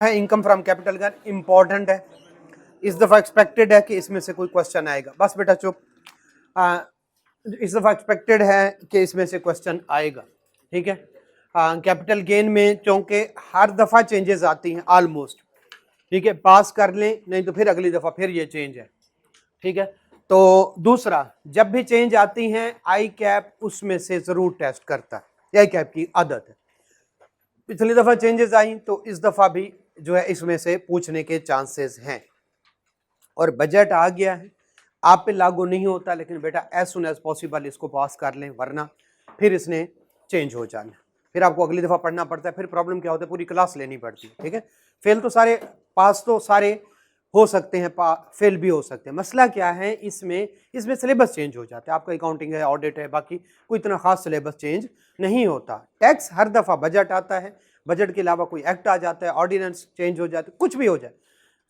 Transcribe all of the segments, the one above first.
है income from capital gain, important है, इस दफा एक्सपेक्टेड है कि इसमें से कोई क्वेश्चन आएगा। बस बेटा चुप, इस दफा एक्सपेक्टेड है कि इसमें से क्वेश्चन आएगा, ठीक है। कैपिटल गेन में चूंकि हर दफा चेंजेस आती हैं ऑलमोस्ट, ठीक है, पास कर लें नहीं तो फिर अगली दफा फिर ये चेंज है, ठीक है। तो दूसरा, जब भी चेंज आती हैं आई कैप उसमें से जरूर टेस्ट करता है, आई कैप की आदत है। पिछली दफा चेंजेस आई तो इस दफा भी जो है इसमें से पूछने के चांसेस हैं। और बजट आ गया है, आप पे लागू नहीं होता, लेकिन बेटा एज सुन एज पॉसिबल इसको पास कर लें, वरना फिर इसने चेंज हो जाना, फिर आपको अगली दफा पढ़ना पड़ता है, फिर प्रॉब्लम क्या होता है पूरी क्लास लेनी पड़ती है, ठीक है। फेल तो सारे, पास तो सारे हो सकते हैं, फेल भी हो सकते हैं। मसला क्या है इसमें सिलेबस चेंज हो जाता है। आपका अकाउंटिंग है, ऑडिट है, बाकी कोई इतना खास सिलेबस चेंज नहीं होता। टैक्स हर दफा बजट आता है, बजट के अलावा कोई एक्ट आ जाता है, ऑर्डिनेंस चेंज हो जाते, कुछ भी हो जाए,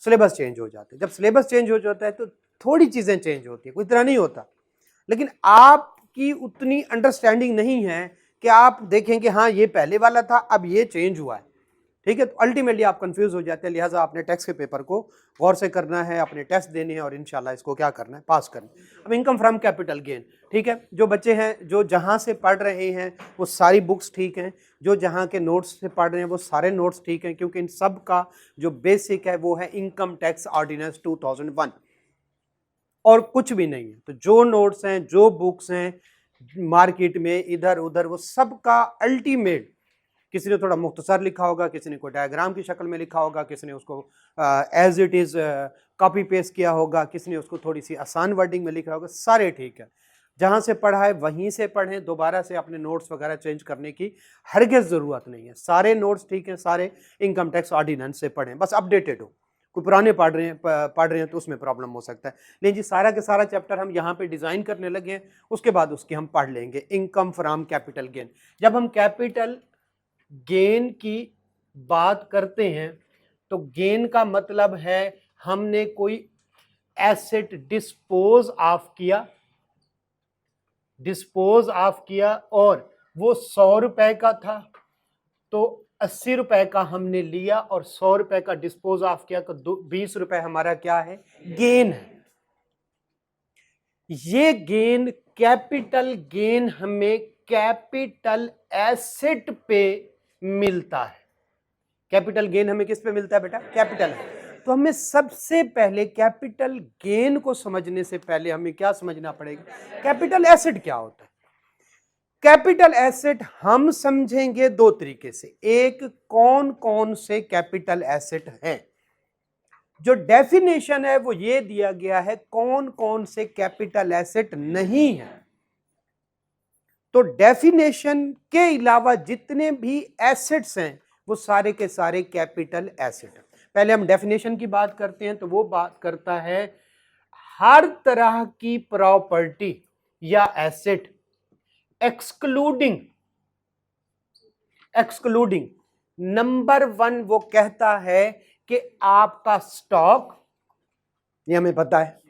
सिलेबस चेंज हो जाते हैं। जब सिलेबस चेंज हो जाता है तो थोड़ी चीजें चेंज होती है, कोई इतना नहीं होता, लेकिन आपकी उतनी अंडरस्टैंडिंग नहीं है कि आप देखें कि हाँ ये पहले वाला था अब ये चेंज हुआ है, ठीक है। तो अल्टीमेटली आप कंफ्यूज हो जाते हैं। लिहाजा आपने टैक्स के पेपर को गौर से करना है, अपने टेस्ट देने हैं और इंशाल्लाह इसको क्या करना है, पास करना है। अब इनकम फ्रॉम कैपिटल गेन, ठीक है, जो बच्चे हैं जो जहां से पढ़ रहे हैं वो सारी बुक्स ठीक हैं, जो जहां के नोट्स से पढ़ रहे हैं वो सारे नोट्स ठीक हैं, क्योंकि इन सब का जो बेसिक है वो है इनकम टैक्स ऑर्डिनेंस 2001 और कुछ भी नहीं है। तो जो नोट्स हैं, जो बुक्स हैं मार्केट में इधर उधर, वो सबका अल्टीमेट, किसी ने थोड़ा मुख्तसर लिखा होगा, किसी ने कोई डायग्राम की शक्ल में लिखा होगा, किसी ने उसको as it is copy paste किया होगा, किसी ने उसको थोड़ी सी आसान वर्डिंग में लिखा होगा, सारे ठीक है। जहां से पढ़ा है वहीं से पढ़ें, दोबारा से अपने नोट्स वगैरह चेंज करने की हरगिज़ जरूरत नहीं है। सारे नोट्स ठीक हैं, सारे इनकम टैक्स ऑर्डिनेंस से पढ़ें, बस अपडेटेड हो। कोई पुराने पढ़ रहे हैं तो उसमें प्रॉब्लम हो सकता है। लेकिन जी सारा के सारा चैप्टर हम यहाँ पे डिजाइन करने लगे हैं, उसके बाद उसकी हम पढ़ लेंगे इनकम फ्रॉम कैपिटल गेन। जब हम कैपिटल गेन की बात करते हैं तो गेन का मतलब है हमने कोई एसेट डिस्पोज ऑफ किया और वो 100 रुपए का था तो 80 रुपए का हमने लिया और 100 रुपए का डिस्पोज ऑफ किया तो 20 रुपए हमारा क्या है, गेन है। ये गेन, कैपिटल गेन हमें कैपिटल एसेट पे मिलता है। कैपिटल गेन हमें किस पे मिलता है बेटा, कैपिटल। तो हमें सबसे पहले कैपिटल गेन को समझने से पहले हमें क्या समझना पड़ेगा, कैपिटल एसेट क्या होता है। कैपिटल एसेट हम समझेंगे दो तरीके से। एक, कौन कौन से कैपिटल एसेट हैं। जो डेफिनेशन है वो ये दिया गया है कौन कौन से कैपिटल एसेट नहीं है। तो डेफिनेशन के अलावा जितने भी एसेट्स हैं वो सारे के सारे कैपिटल एसेट हैं। पहले हम डेफिनेशन की बात करते हैं, तो वो बात करता है हर तरह की प्रॉपर्टी या एसेट एक्सक्लूडिंग नंबर 1 वो कहता है कि आपका स्टॉक, ये हमें पता है,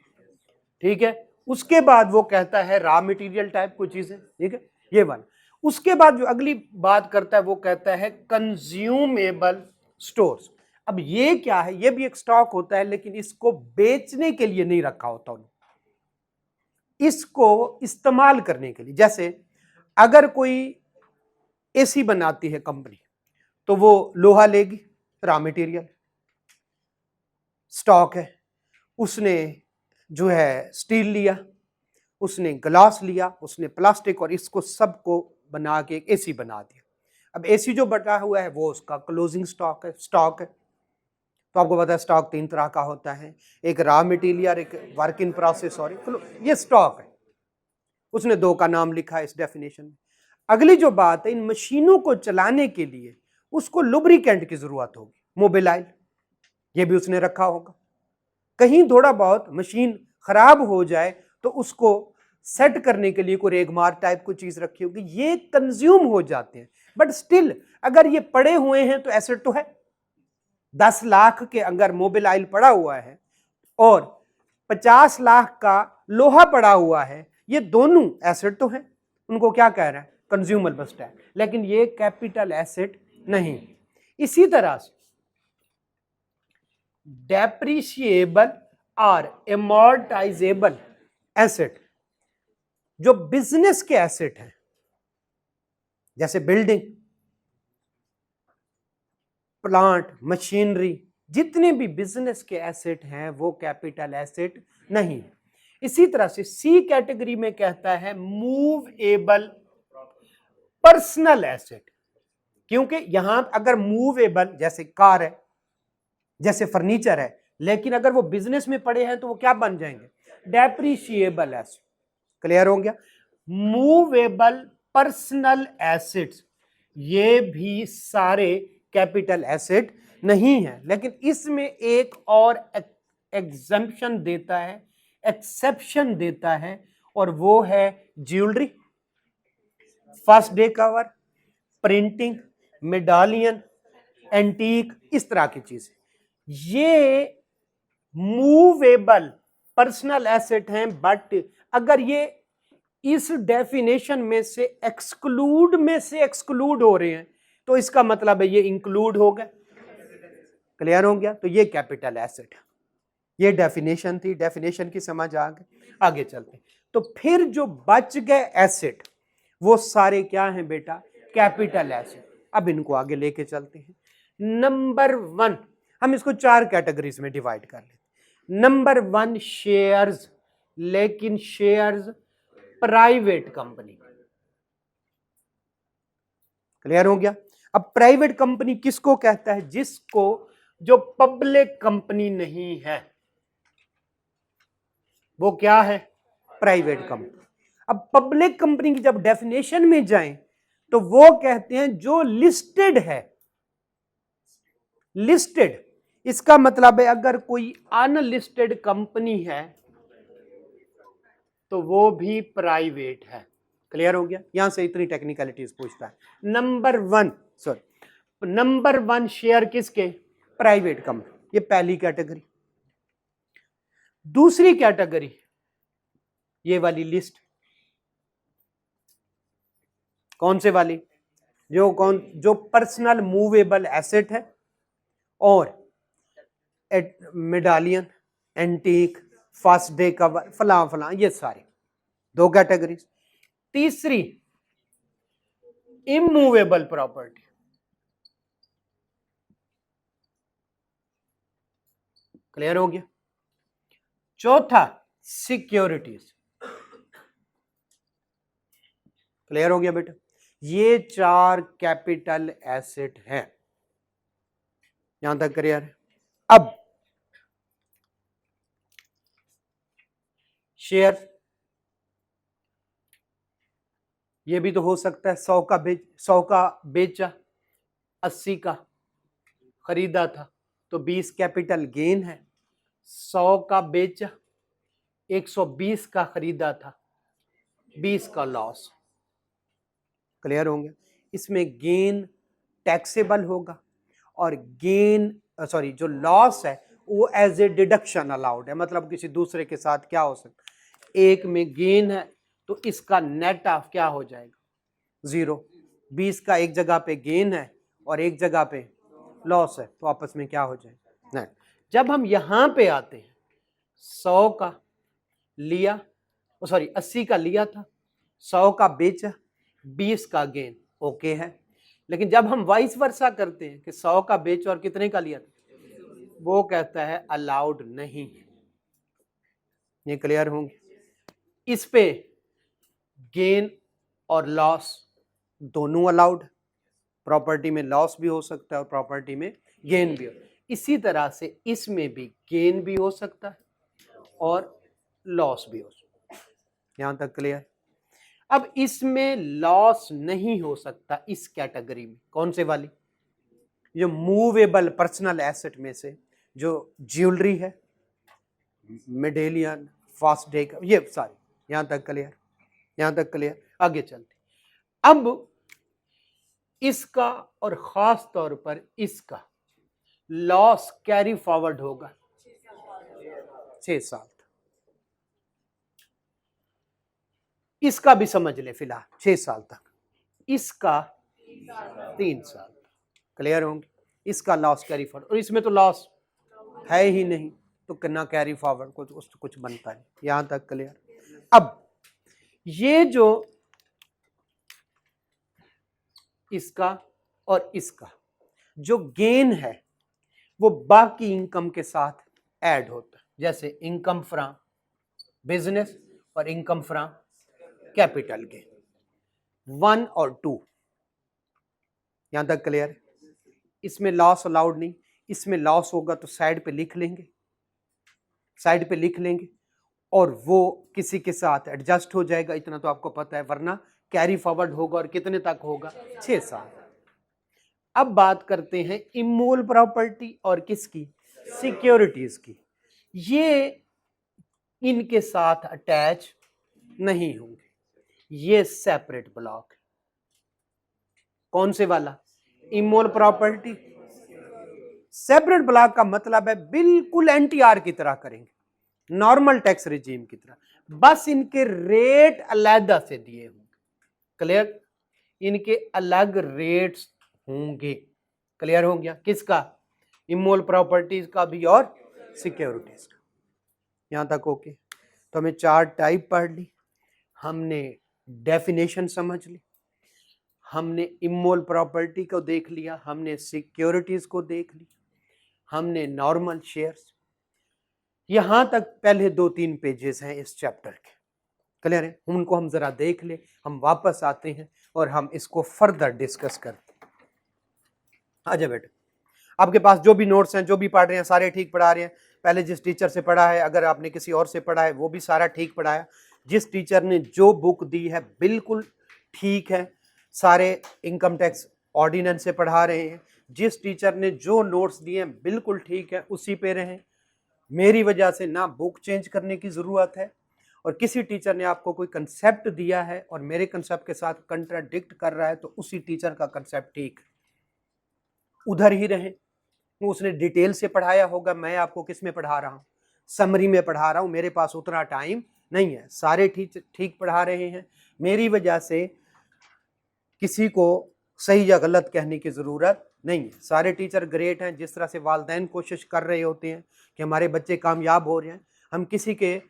ठीक है। उसके बाद वो कहता है रॉ मटेरियल टाइप कोई चीज है, ठीक है, ये वन। उसके बाद जो अगली बात करता है वो कहता है कंज्यूमेबल स्टोर्स। अब ये क्या है, ये भी एक स्टॉक होता है, लेकिन इसको बेचने के लिए नहीं रखा होता उन्होंने, इसको इस्तेमाल करने के लिए। जैसे अगर कोई एसी बनाती है कंपनी तो वो लोहा लेगी, रॉ मटेरियल स्टॉक है। उसने जो है स्टील लिया, उसने ग्लास लिया, उसने प्लास्टिक, और इसको सबको बना के एक एसी बना दिया। अब एसी जो बटा हुआ है वो उसका क्लोजिंग स्टॉक है। तो आपको पता है स्टॉक 3 तरह का होता है, एक रॉ मटेरियल, एक वर्क इन प्रोसेस, और ये स्टॉक है। उसने 2 का नाम लिखा है इस डेफिनेशन में। अगली जो बात है, इन मशीनों को चलाने के लिए उसको लुब्रिकेंट की जरूरत होगी, मोबिलाइल, ये भी उसने रखा होगा। कहीं थोड़ा बहुत मशीन खराब हो जाए तो उसको सेट करने के लिए कोई रेगमार टाइप की चीज रखी होगी। ये कंज्यूम हो जाते हैं, बट स्टिल अगर ये पड़े हुए हैं तो एसेट तो है। 10 लाख के अगर मोबिलाइल पड़ा हुआ है और 50 लाख का लोहा पड़ा हुआ है, ये दोनों एसेट तो हैं, उनको क्या कह रहा है, कंज्यूमेबल है, लेकिन ये कैपिटल एसेट नहीं। इसी तरह से डेप्रिशिएबल और एमोर्टाइजेबल एसेट, जो बिजनेस के एसेट हैं जैसे बिल्डिंग, प्लांट, मशीनरी, जितने भी बिजनेस के एसेट हैं वो कैपिटल एसेट नहीं। इसी तरह से सी कैटेगरी में कहता है मूवेबल पर्सनल एसेट, क्योंकि यहां अगर मूवेबल जैसे कार है, जैसे फर्नीचर है, लेकिन अगर वो बिजनेस में पड़े हैं तो वो क्या बन जाएंगे? Depreciable asset. क्लियर हो गया? मूवेबल पर्सनल एसेट्स ये भी सारे कैपिटल एसेट नहीं है, लेकिन इसमें एक और एग्जम्पशन देता है, एक्सेप्शन देता है, और वो है jewellery, first day cover, printing, medallion, antique, इस तरह की चीजें। ये मूवेबल पर्सनल एसेट हैं, बट अगर ये इस डेफिनेशन में से एक्सक्लूड हो रहे हैं तो इसका मतलब है ये इंक्लूड हो गए। क्लियर हो गया? तो ये कैपिटल एसेट है। ये डेफिनेशन थी, डेफिनेशन की समझ आ गई। आगे चलते हैं। तो फिर जो बच गए एसेट वो सारे क्या हैं बेटा? Capital asset. अब इनको आगे लेके चलते हैं। नंबर 1, हम इसको 4 कैटेगरीज में डिवाइड कर लेते हैं। नंबर 1 शेयर्स, लेकिन शेयर्स प्राइवेट कंपनी। क्लियर हो गया? अब प्राइवेट कंपनी किसको कहता है? जिसको, जो पब्लिक कंपनी नहीं है वो क्या है? Private company. अब पब्लिक कंपनी की जब डेफिनेशन में जाएं तो वो कहते हैं जो लिस्टेड है। लिस्टेड, इसका मतलब है अगर कोई अनलिस्टेड कंपनी है तो वो भी प्राइवेट है। क्लियर हो गया? यहां से इतनी टेक्निकलिटीज पूछता है। नंबर 1 शेयर किसके? Private company. ये पहली कैटेगरी। दूसरी कैटेगरी ये वाली लिस्ट, कौन से वाली? जो पर्सनल मूवेबल एसेट है और medallion, antique, first day cover, फलां ये सारे 2 कैटेगरीज। तीसरी इमूवेबल प्रॉपर्टी। क्लियर हो गया? चौथा सिक्योरिटीज। क्लियर हो गया बेटा? ये 4 कैपिटल एसेट हैं। यहां तक क्लियर है? अब शेयर, ये भी तो हो सकता है 100 का बेचा, 80 का खरीदा था तो 20 कैपिटल गेन है। 100 का बेचा, 120 का खरीदा था, 20 का लॉस। क्लियर होंगे? इसमें गेन टैक्सेबल होगा और गेन जो लॉस है वो एज ए डिडक्शन अलाउड है। मतलब किसी दूसरे के साथ क्या हो सकता है, एक में गेन है तो इसका नेट ऑफ क्या हो जाएगा? 0। 20 का एक जगह पे गेन है और एक जगह पे लॉस है तो आपस में क्या हो जाएगा? नेट। जब हम यहां पे आते हैं 100 का लिया, 80 का लिया था, 100 का बेचा, 20 का गेन, ओके है। लेकिन जब हम वाइस वर्सा करते हैं कि 100 का बेच और कितने का लिया था, वो कहता है अलाउड नहीं है। ये क्लियर होंगे? इस पे गेन और लॉस दोनों अलाउड। प्रॉपर्टी में लॉस भी हो सकता है और प्रॉपर्टी में गेन भी हो। इसी तरह से इसमें भी गेन भी हो सकता है और लॉस भी हो सकता है। यहां तक क्लियर? अब इसमें लॉस नहीं हो सकता इस कैटेगरी में। कौन से वाली? जो मूवेबल पर्सनल एसेट में से जो ज्वेलरी है, मेडेलियन, फास्ट डे का, ये सारे। यहां तक क्लियर? यहां तक क्लियर? आगे चलते। अब इसका और खास तौर पर इसका लॉस कैरी फॉरवर्ड होगा 6 साल तक। इसका भी समझ ले फिलहाल 6 साल तक, इसका 3 साल। क्लियर होंगे? इसका लॉस कैरी फॉरवर्ड, और इसमें तो लॉस है ही नहीं, तो कितना कैरी फॉरवर्ड कुछ बनता नहीं। यहां तक क्लियर। अब ये जो इसका और इसका जो गेन है वो बाकी इनकम के साथ ऐड होता है, जैसे इनकम फ्रॉम बिजनेस और इनकम फ्रॉम कैपिटल गेन 1 और 2। यहां तक क्लियर है। इसमें लॉस अलाउड नहीं, इसमें लॉस होगा तो साइड पे लिख लेंगे, साइड पे लिख लेंगे और वो किसी के साथ एडजस्ट हो जाएगा, इतना तो आपको पता है, वरना कैरी फॉरवर्ड होगा और कितने तक होगा, 6 साल। अब बात करते हैं इमूवेबल प्रॉपर्टी और किसकी, सिक्योरिटीज की। ये इनके साथ अटैच नहीं होंगे, ये सेपरेट ब्लॉक है। कौन से वाला, इमूवेबल प्रॉपर्टी। सेपरेट ब्लॉक का मतलब है बिल्कुल एनटीआर की तरह करेंगे, नॉर्मल टैक्स रिजीम की तरह, बस इनके रेट अलग से दिए होंगे। क्लियर, इनके अलग रेट्स होंगे। क्लियर हो गया, किसका, इमूवेबल प्रॉपर्टीज का भी और सिक्योरिटीज का। यहां तक ओके। तो हमें 4 टाइप पढ़ ली, हमने डेफिनेशन समझ ली, हमने इमूवेबल प्रॉपर्टी को देख लिया, हमने सिक्योरिटीज को देख ली, हमने नॉर्मल शेयर्स। यहां तक पहले 2-3 पेजेस हैं इस चैप्टर के। क्लियर है, उनको हम जरा देख ले, हम वापस आते हैं और हम इसको फर्दर डिस्कस करते हैं। आजा बेटा, आपके पास जो भी नोट्स हैं, जो भी पढ़ रहे हैं, सारे ठीक पढ़ा रहे हैं। पहले जिस टीचर से पढ़ा है, अगर आपने किसी और से पढ़ा है, वो भी सारा ठीक पढ़ाया। जिस टीचर ने जो बुक दी है बिल्कुल ठीक है, सारे इनकम टैक्स ऑर्डिनेंस से पढ़ा रहे हैं। जिस टीचर ने जो नोट्स दिए हैं बिल्कुल ठीक है, उसी पे रहें। मेरी वजह से ना बुक चेंज करने की ज़रूरत है, और किसी टीचर ने आपको कोई कंसेप्ट दिया है और मेरे कंसेप्ट के साथ कंट्राडिक्ट कर रहा है, तो उसी टीचर का कंसेप्ट ठीक, उधर ही रहें। उसने डिटेल से पढ़ाया होगा, मैं आपको किस में पढ़ा रहा हूँ, समरी में पढ़ा रहा हूँ। मेरे पास उतना टाइम नहीं है, सारे ठीक पढ़ा रहे हैं। मेरी वजह से किसी को सही या गलत कहने की ज़रूरत नहीं है। सारे टीचर ग्रेट हैं। जिस तरह से वालिदैन कोशिश कर रहे होते हैं कि हमारे बच्चे कामयाब हो रहे हैं, हम किसी के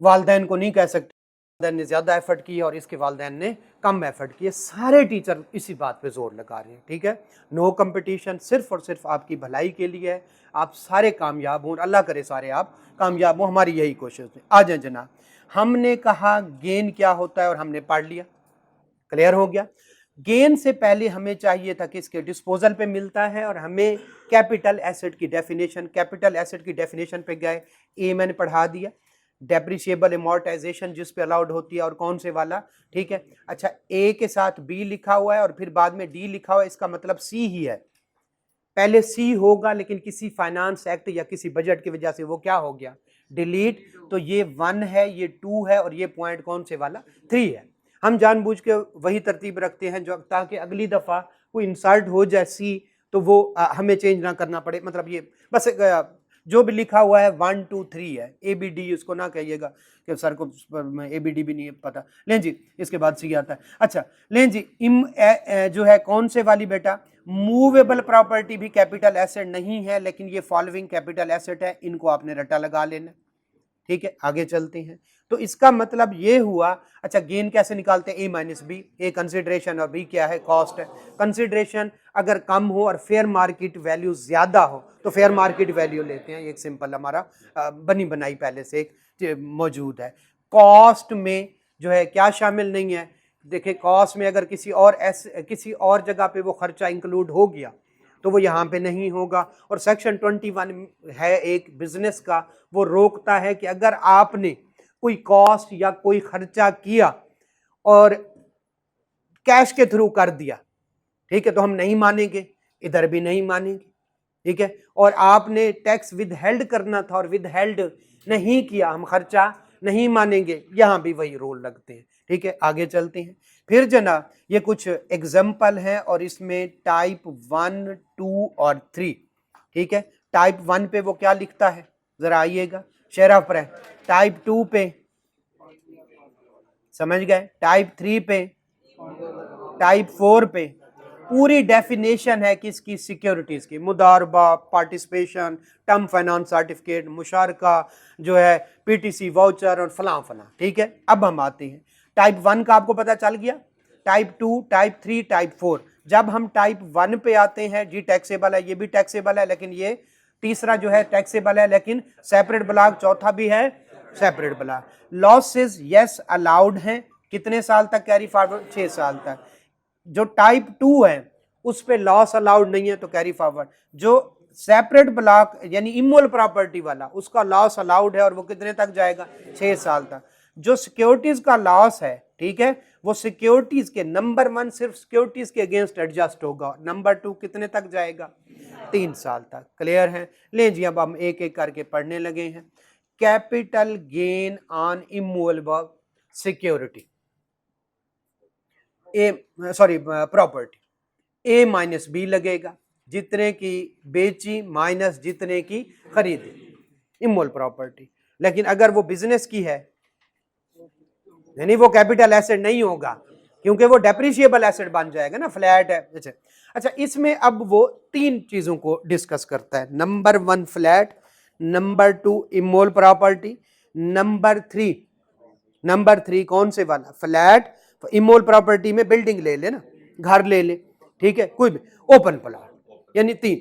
वालिदैन को नहीं कह सकते वालिदैन ने ज़्यादा एफर्ट किया और इसके वालिदैन ने कम एफर्ट किए। सारे टीचर इसी बात पे जोर लगा रहे हैं, ठीक है। नो कंपटीशन, सिर्फ और सिर्फ आपकी भलाई के लिए है, आप सारे कामयाब हों, अल्लाह करे सारे आप कामयाब हों, हमारी यही कोशिश है। आ जाए जनाब, हमने कहा गेन क्या होता है और हमने पढ़ लिया, क्लियर हो गया। गेन से पहले हमें चाहिए था कि इसके डिस्पोजल पे मिलता है, और हमें कैपिटल एसेट की डेफिनेशन, कैपिटल एसेट की डेफिनेशन पे गए, ए मैंने पढ़ा दिया, डेप्रिशिएबल अमोर्टाइजेशन जिस पे अलाउड होती है, और कौन से वाला, ठीक है। अच्छा, ए के साथ बी लिखा हुआ है और फिर बाद में डी लिखा हुआ है, इसका मतलब सी ही है। पहले सी होगा, लेकिन किसी फाइनेंस एक्ट या किसी बजट की वजह से वो क्या हो गया, डिलीट। तो ये 1 है, ये 2 है, और ये पॉइंट कौन से वाला, 3 है। हम जानबूझ के वही तरतीब रखते हैं जो, ताकि अगली दफा कोई इंसर्ट हो जाए सी, तो वो हमें चेंज ना करना पड़े। मतलब ये बस जो भी लिखा हुआ है 1 2 3 है, ए बी डी उसको ना कहिएगा कि सर को ए बी डी भी नहीं पता। लें जी, इसके बाद सी आता है। अच्छा लें जी, जो है कौन से वाली बेटा, मूवेबल प्रॉपर्टी भी कैपिटल एसेट नहीं है, लेकिन ये फॉलोइंग कैपिटल एसेट है, इनको आपने रटा लगा लेना, ठीक है। आगे चलते हैं, तो इसका मतलब ये हुआ। अच्छा, गेन कैसे निकालते हैं, ए माइनस बी, ए कंसिडरेशन और बी क्या है, कॉस्ट है। कंसिडरेशन अगर कम हो और फेयर मार्केट वैल्यू ज्यादा हो तो फेयर मार्केट वैल्यू लेते हैं, एक सिंपल हमारा बनी बनाई पहले से एक मौजूद है। कॉस्ट में जो है क्या शामिल नहीं है, देखिए कॉस्ट में अगर किसी और जगह पे वो खर्चा इंक्लूड हो गया तो वो यहाँ पे नहीं होगा। और सेक्शन 21 है एक बिजनेस का, वो रोकता है कि अगर आपने कोई कॉस्ट या कोई खर्चा किया और कैश के थ्रू कर दिया, ठीक है, तो हम नहीं मानेंगे, इधर भी नहीं मानेंगे, ठीक है। और आपने टैक्स विदहेल्ड करना था और विदहेल्ड नहीं किया, हम खर्चा नहीं मानेंगे, यहां भी वही रूल लगते हैं, ठीक है। आगे चलते हैं फिर जनाब, ये कुछ एग्जाम्पल हैं और इसमें टाइप 1 2 और 3, ठीक है। टाइप 1 पे वो क्या लिखता है, जरा आइएगा शेरफ पर, टाइप 2 पे समझ गए, टाइप 3 पे, टाइप 4 पे, पूरी डेफिनेशन है किसकी, सिक्योरिटीज की, मुदारबा, पार्टिसिपेशन, टर्म फाइनेंस सर्टिफिकेट, मुशारका जो है, पीटीसी वाउचर और फलां फलां। ठीक है, अब हम आते हैं टाइप 1 का, आपको पता चल गया, टाइप 2, टाइप 3, टाइप 4। जब हम टाइप 1 पे आते हैं जी, टैक्सेबल है, ये भी टैक्सेबल है, लेकिन ये तीसरा जो है टैक्सेबल है, लेकिन सेपरेट ब्लॉक, चौथा भी है separate block. Losses yes allowed हैं, कितने साल तक कैरी फॉरवर्ड, 6 साल तक। जो टाइप 2 है उस पे लॉस अलाउड नहीं है तो कैरी फॉरवर्ड। जो सेपरेट ब्लॉक यानी इमोल प्रॉपर्टी वाला, उसका लॉस अलाउड है और वो कितने तक जाएगा, 6 साल तक। जो सिक्योरिटीज का लॉस है, ठीक है, वो सिक्योरिटीज के नंबर 1 सिर्फ सिक्योरिटीज के अगेंस्ट एडजस्ट होगा, नंबर 2 कितने तक जाएगा, 3 साल तक। क्लियर है? ले जी, अब हम एक एक करके पढ़ने लगे हैं। Capital gain on immovable security, property, A minus B लगेगा, जितने की बेची माइनस जितने की खरीदी, इमोल प्रॉपर्टी। लेकिन अगर वो बिजनेस की है, यानी वो कैपिटल एसेट नहीं होगा, क्योंकि वो डेप्रिशिएबल एसेट बन जाएगा ना, फ्लैट है। अच्छा, इसमें अब वो 3 चीजों को डिस्कस करता है। Number 1 flat, number 2 immovable property, number 3 कौन से वाला, फ्लैट। इमोल प्रॉपर्टी में बिल्डिंग ले ले ना, घर ले ले, ठीक है, कोई भी ओपन प्लॉट, यानी 3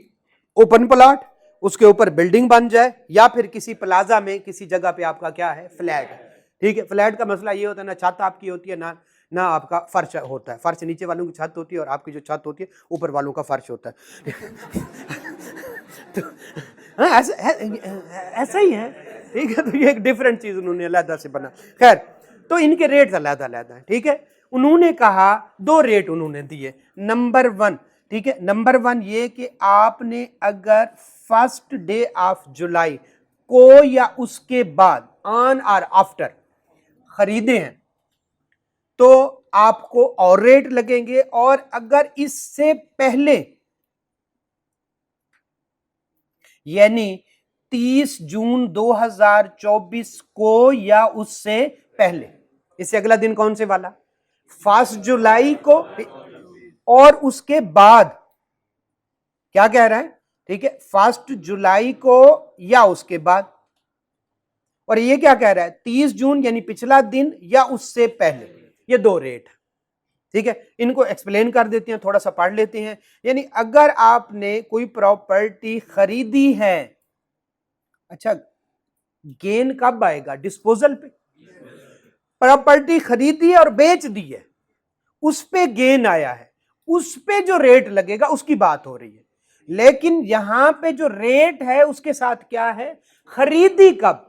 ओपन प्लॉट, उसके ऊपर बिल्डिंग बन जाए, या फिर किसी प्लाजा में किसी जगह पे आपका क्या है, फ्लैट है। ठीक है, फ्लैट का मसला ये होता है ना छत आपकी होती है, ना आपका फर्श होता है। फर्श नीचे वालों की छत होती है और आपकी जो छत होती है ऊपर वालों का फर्श होता है। तो हाँ, ऐसा ही है। ठीक है, तो ये एक डिफरेंट चीज उन्होंने अलग से बना। खैर, तो इनके रेट अलग अलग है। ठीक है, उन्होंने कहा 2 रेट उन्होंने दिए। नंबर 1, ठीक है, नंबर 1 ये कि आपने अगर फर्स्ट डे ऑफ जुलाई को या उसके बाद, ऑन और आफ्टर खरीदे हैं तो आपको और रेट लगेंगे, और अगर इससे पहले यानी 30 जून 2024 को या उससे पहले, इससे अगला दिन कौन से वाला, 1 जुलाई को, और उसके बाद क्या कह रहा है, ठीक है, 1 जुलाई को या उसके बाद। और ये क्या कह रहा है, 30 जून यानी पिछला दिन या उससे पहले। ये 2 रेट है। ठीक है, इनको एक्सप्लेन कर देते हैं, थोड़ा सा पढ़ लेते हैं। यानी अगर आपने कोई प्रॉपर्टी खरीदी है, अच्छा, गेन कब आएगा, डिस्पोजल पे। प्रॉपर्टी खरीदी और बेच दी है, उस पे गेन आया है, उस पे जो रेट लगेगा उसकी बात हो रही है। लेकिन यहां पे जो रेट है उसके साथ क्या है, खरीदी कब।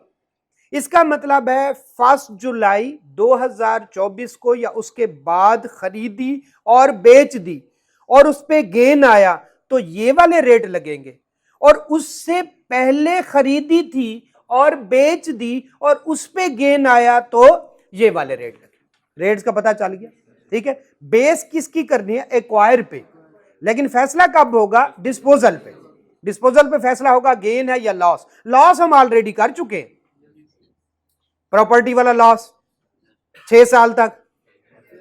इसका मतलब है 1 जुलाई 2024 को या उसके बाद खरीदी और बेच दी और उस पे गेन आया तो ये वाले रेट लगेंगे, और उससे पहले खरीदी थी और बेच दी और उस पे गेन आया तो ये वाले रेट लगे। रेट्स का पता चल गया। ठीक है, बेस किसकी करनी है, एक्वायर पे, लेकिन फैसला कब होगा, डिस्पोजल पे। डिस्पोजल पे फैसला होगा गेन है या लॉस। लॉस हम ऑलरेडी कर चुके हैं, प्रॉपर्टी वाला लॉस 6 साल तक,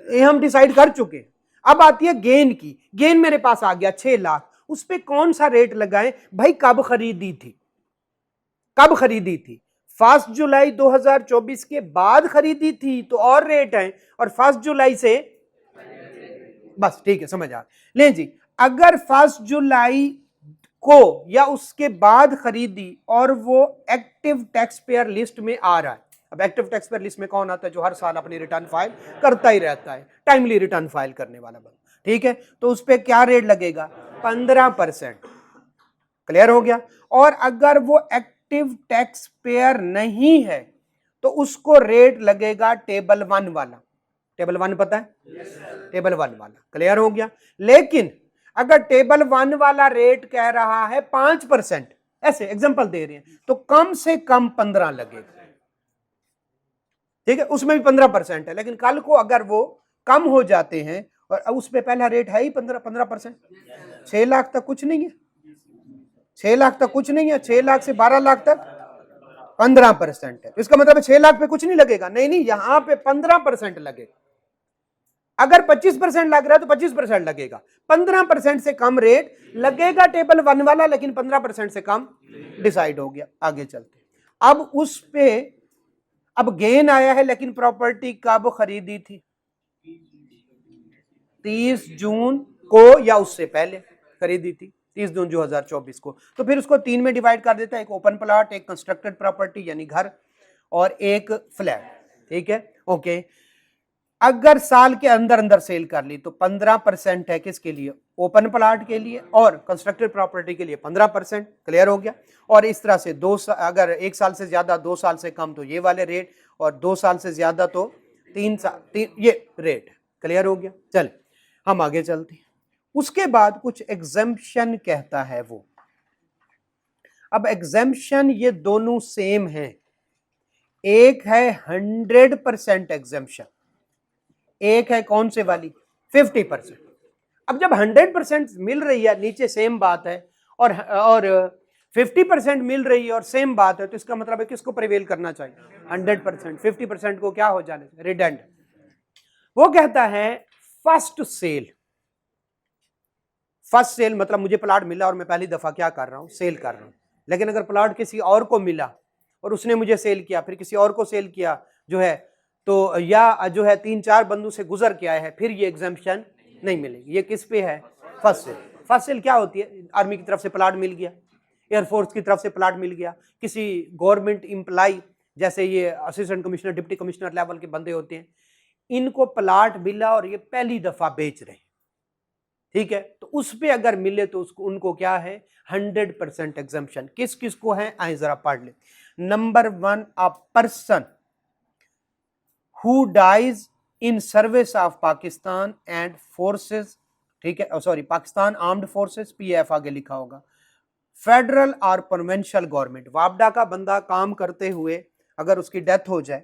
ये हम डिसाइड कर चुके हैं। अब आती है गेन की। गेन मेरे पास आ गया 6 लाख, उस पे कौन सा रेट लगाएं भाई, कब खरीदी थी, कब खरीदी थी, 1 जुलाई 2024 के बाद खरीदी थी तो और रेट है, और 1 जुलाई से, बस ठीक है, समझ आ। ले जी, अगर 1 जुलाई को या उसके बाद खरीदी और वो एक्टिव टैक्स पेयर लिस्ट में आ रहा है। अब एक्टिव टैक्स पेयर लिस्ट में कौन आता है, जो हर साल अपनी रिटर्न फाइल करता ही रहता है, टाइमली रिटर्न फाइल करने वाला बंदा। ठीक है, तो उस पर क्या रेट लगेगा, 15%। क्लियर हो गया। और अगर वो एक्टिव टैक्स पेयर नहीं है तो उसको रेट लगेगा टेबल 1 वाला। टेबल 1 पता है, टेबल 1 वाला। क्लियर हो गया। लेकिन अगर टेबल 1 वाला रेट कह रहा है 5%, ऐसे एग्जांपल दे रहे हैं, तो कम से कम 15 लगेगा। ठीक है, उसमें भी 15% है, लेकिन कल को अगर वो कम हो जाते हैं, और उस पे पहला रेट है ही 15%, 6 लाख तक कुछ नहीं है, 6 लाख तक कुछ नहीं है, 6 लाख से 12 लाख तक 15% है। इसका मतलब 6 लाख पे कुछ नहीं लगेगा, नहीं, यहां पे 15% लगेगा। अगर 25% लग रहा है तो 25% लगेगा, 15% से कम रेट लगेगा टेबल 1 वाला, लेकिन 15% से कम डिसाइड हो गया। आगे चलते, अब उस पे अब गेन आया है, लेकिन प्रॉपर्टी कब खरीदी थी? 30 जून को या उससे पहले खरीदी थी, 30 जून 2024 को। तो फिर उसको 3 में डिवाइड कर देता है, एक ओपन प्लॉट, एक कंस्ट्रक्टेड प्रॉपर्टी यानी घर, और एक फ्लैट। ठीक है, ओके। अगर साल के अंदर अंदर सेल कर ली तो 15% है किसके लिए? ओपन प्लॉट के लिए, और कंस्ट्रक्टेड प्रॉपर्टी के लिए 15%। क्लियर हो गया। और इस तरह से अगर 1 साल से ज्यादा, 2 साल से कम तो ये वाले रेट, और 2 साल से ज्यादा तो 3 साल, ये रेट। क्लियर हो गया। चल हम आगे चलते हैं। उसके बाद कुछ एग्जम्पशन कहता है वो। अब एग्जम्पशन ये दोनों सेम है, एक है 100% एग्जम्पशन, एक है कौन से वाली? 50%। अब जब 100% मिल रही है, नीचे सेम बात है, और 50% मिल रही है और सेम बात है, तो इसका मतलब है किसको प्रिवेल करना चाहिए? 100%। 50% को क्या हो जाने? रिडेंड। वो कहता है फर्स्ट सेल। फर्स्ट सेल मतलब मुझे प्लॉट मिला और मैं पहली दफा क्या कर रहा हूं? सेल कर रहा हूं। लेकिन अगर प्लॉट किसी और को मिला और उसने मुझे सेल किया, फिर किसी और को सेल किया जो है, तो या जो है 3-4 बंदों से गुजर के आया है, फिर ये एग्जाम्पशन नहीं मिलेगी। ये किस पे है? First cell. फर्स्ट सेल क्या होती है? आर्मी की तरफ से प्लॉट मिल गया, एयरफोर्स की तरफ से प्लॉट मिल गया, किसी गवर्नमेंट इंप्लाई जैसे ये assistant commissioner, deputy commissioner level के बंदे होते हैं, इनको प्लॉट मिला और ये पहली दफा बेच रहे हैं। ठीक है, तो उस पे अगर मिले तो उसको उनको क्या है? 100% एग्जम्पशन। किस किस को है? आए जरा पढ़ ले। Number 1, a person who dies in service of Pakistan and forces. ठीक है, sorry, Pakistan armed forces, PF आगे लिखा होगा। फेडरल और प्रोविंशियल गवर्नमेंट, वापडा का बंदा काम करते हुए अगर उसकी डेथ हो जाए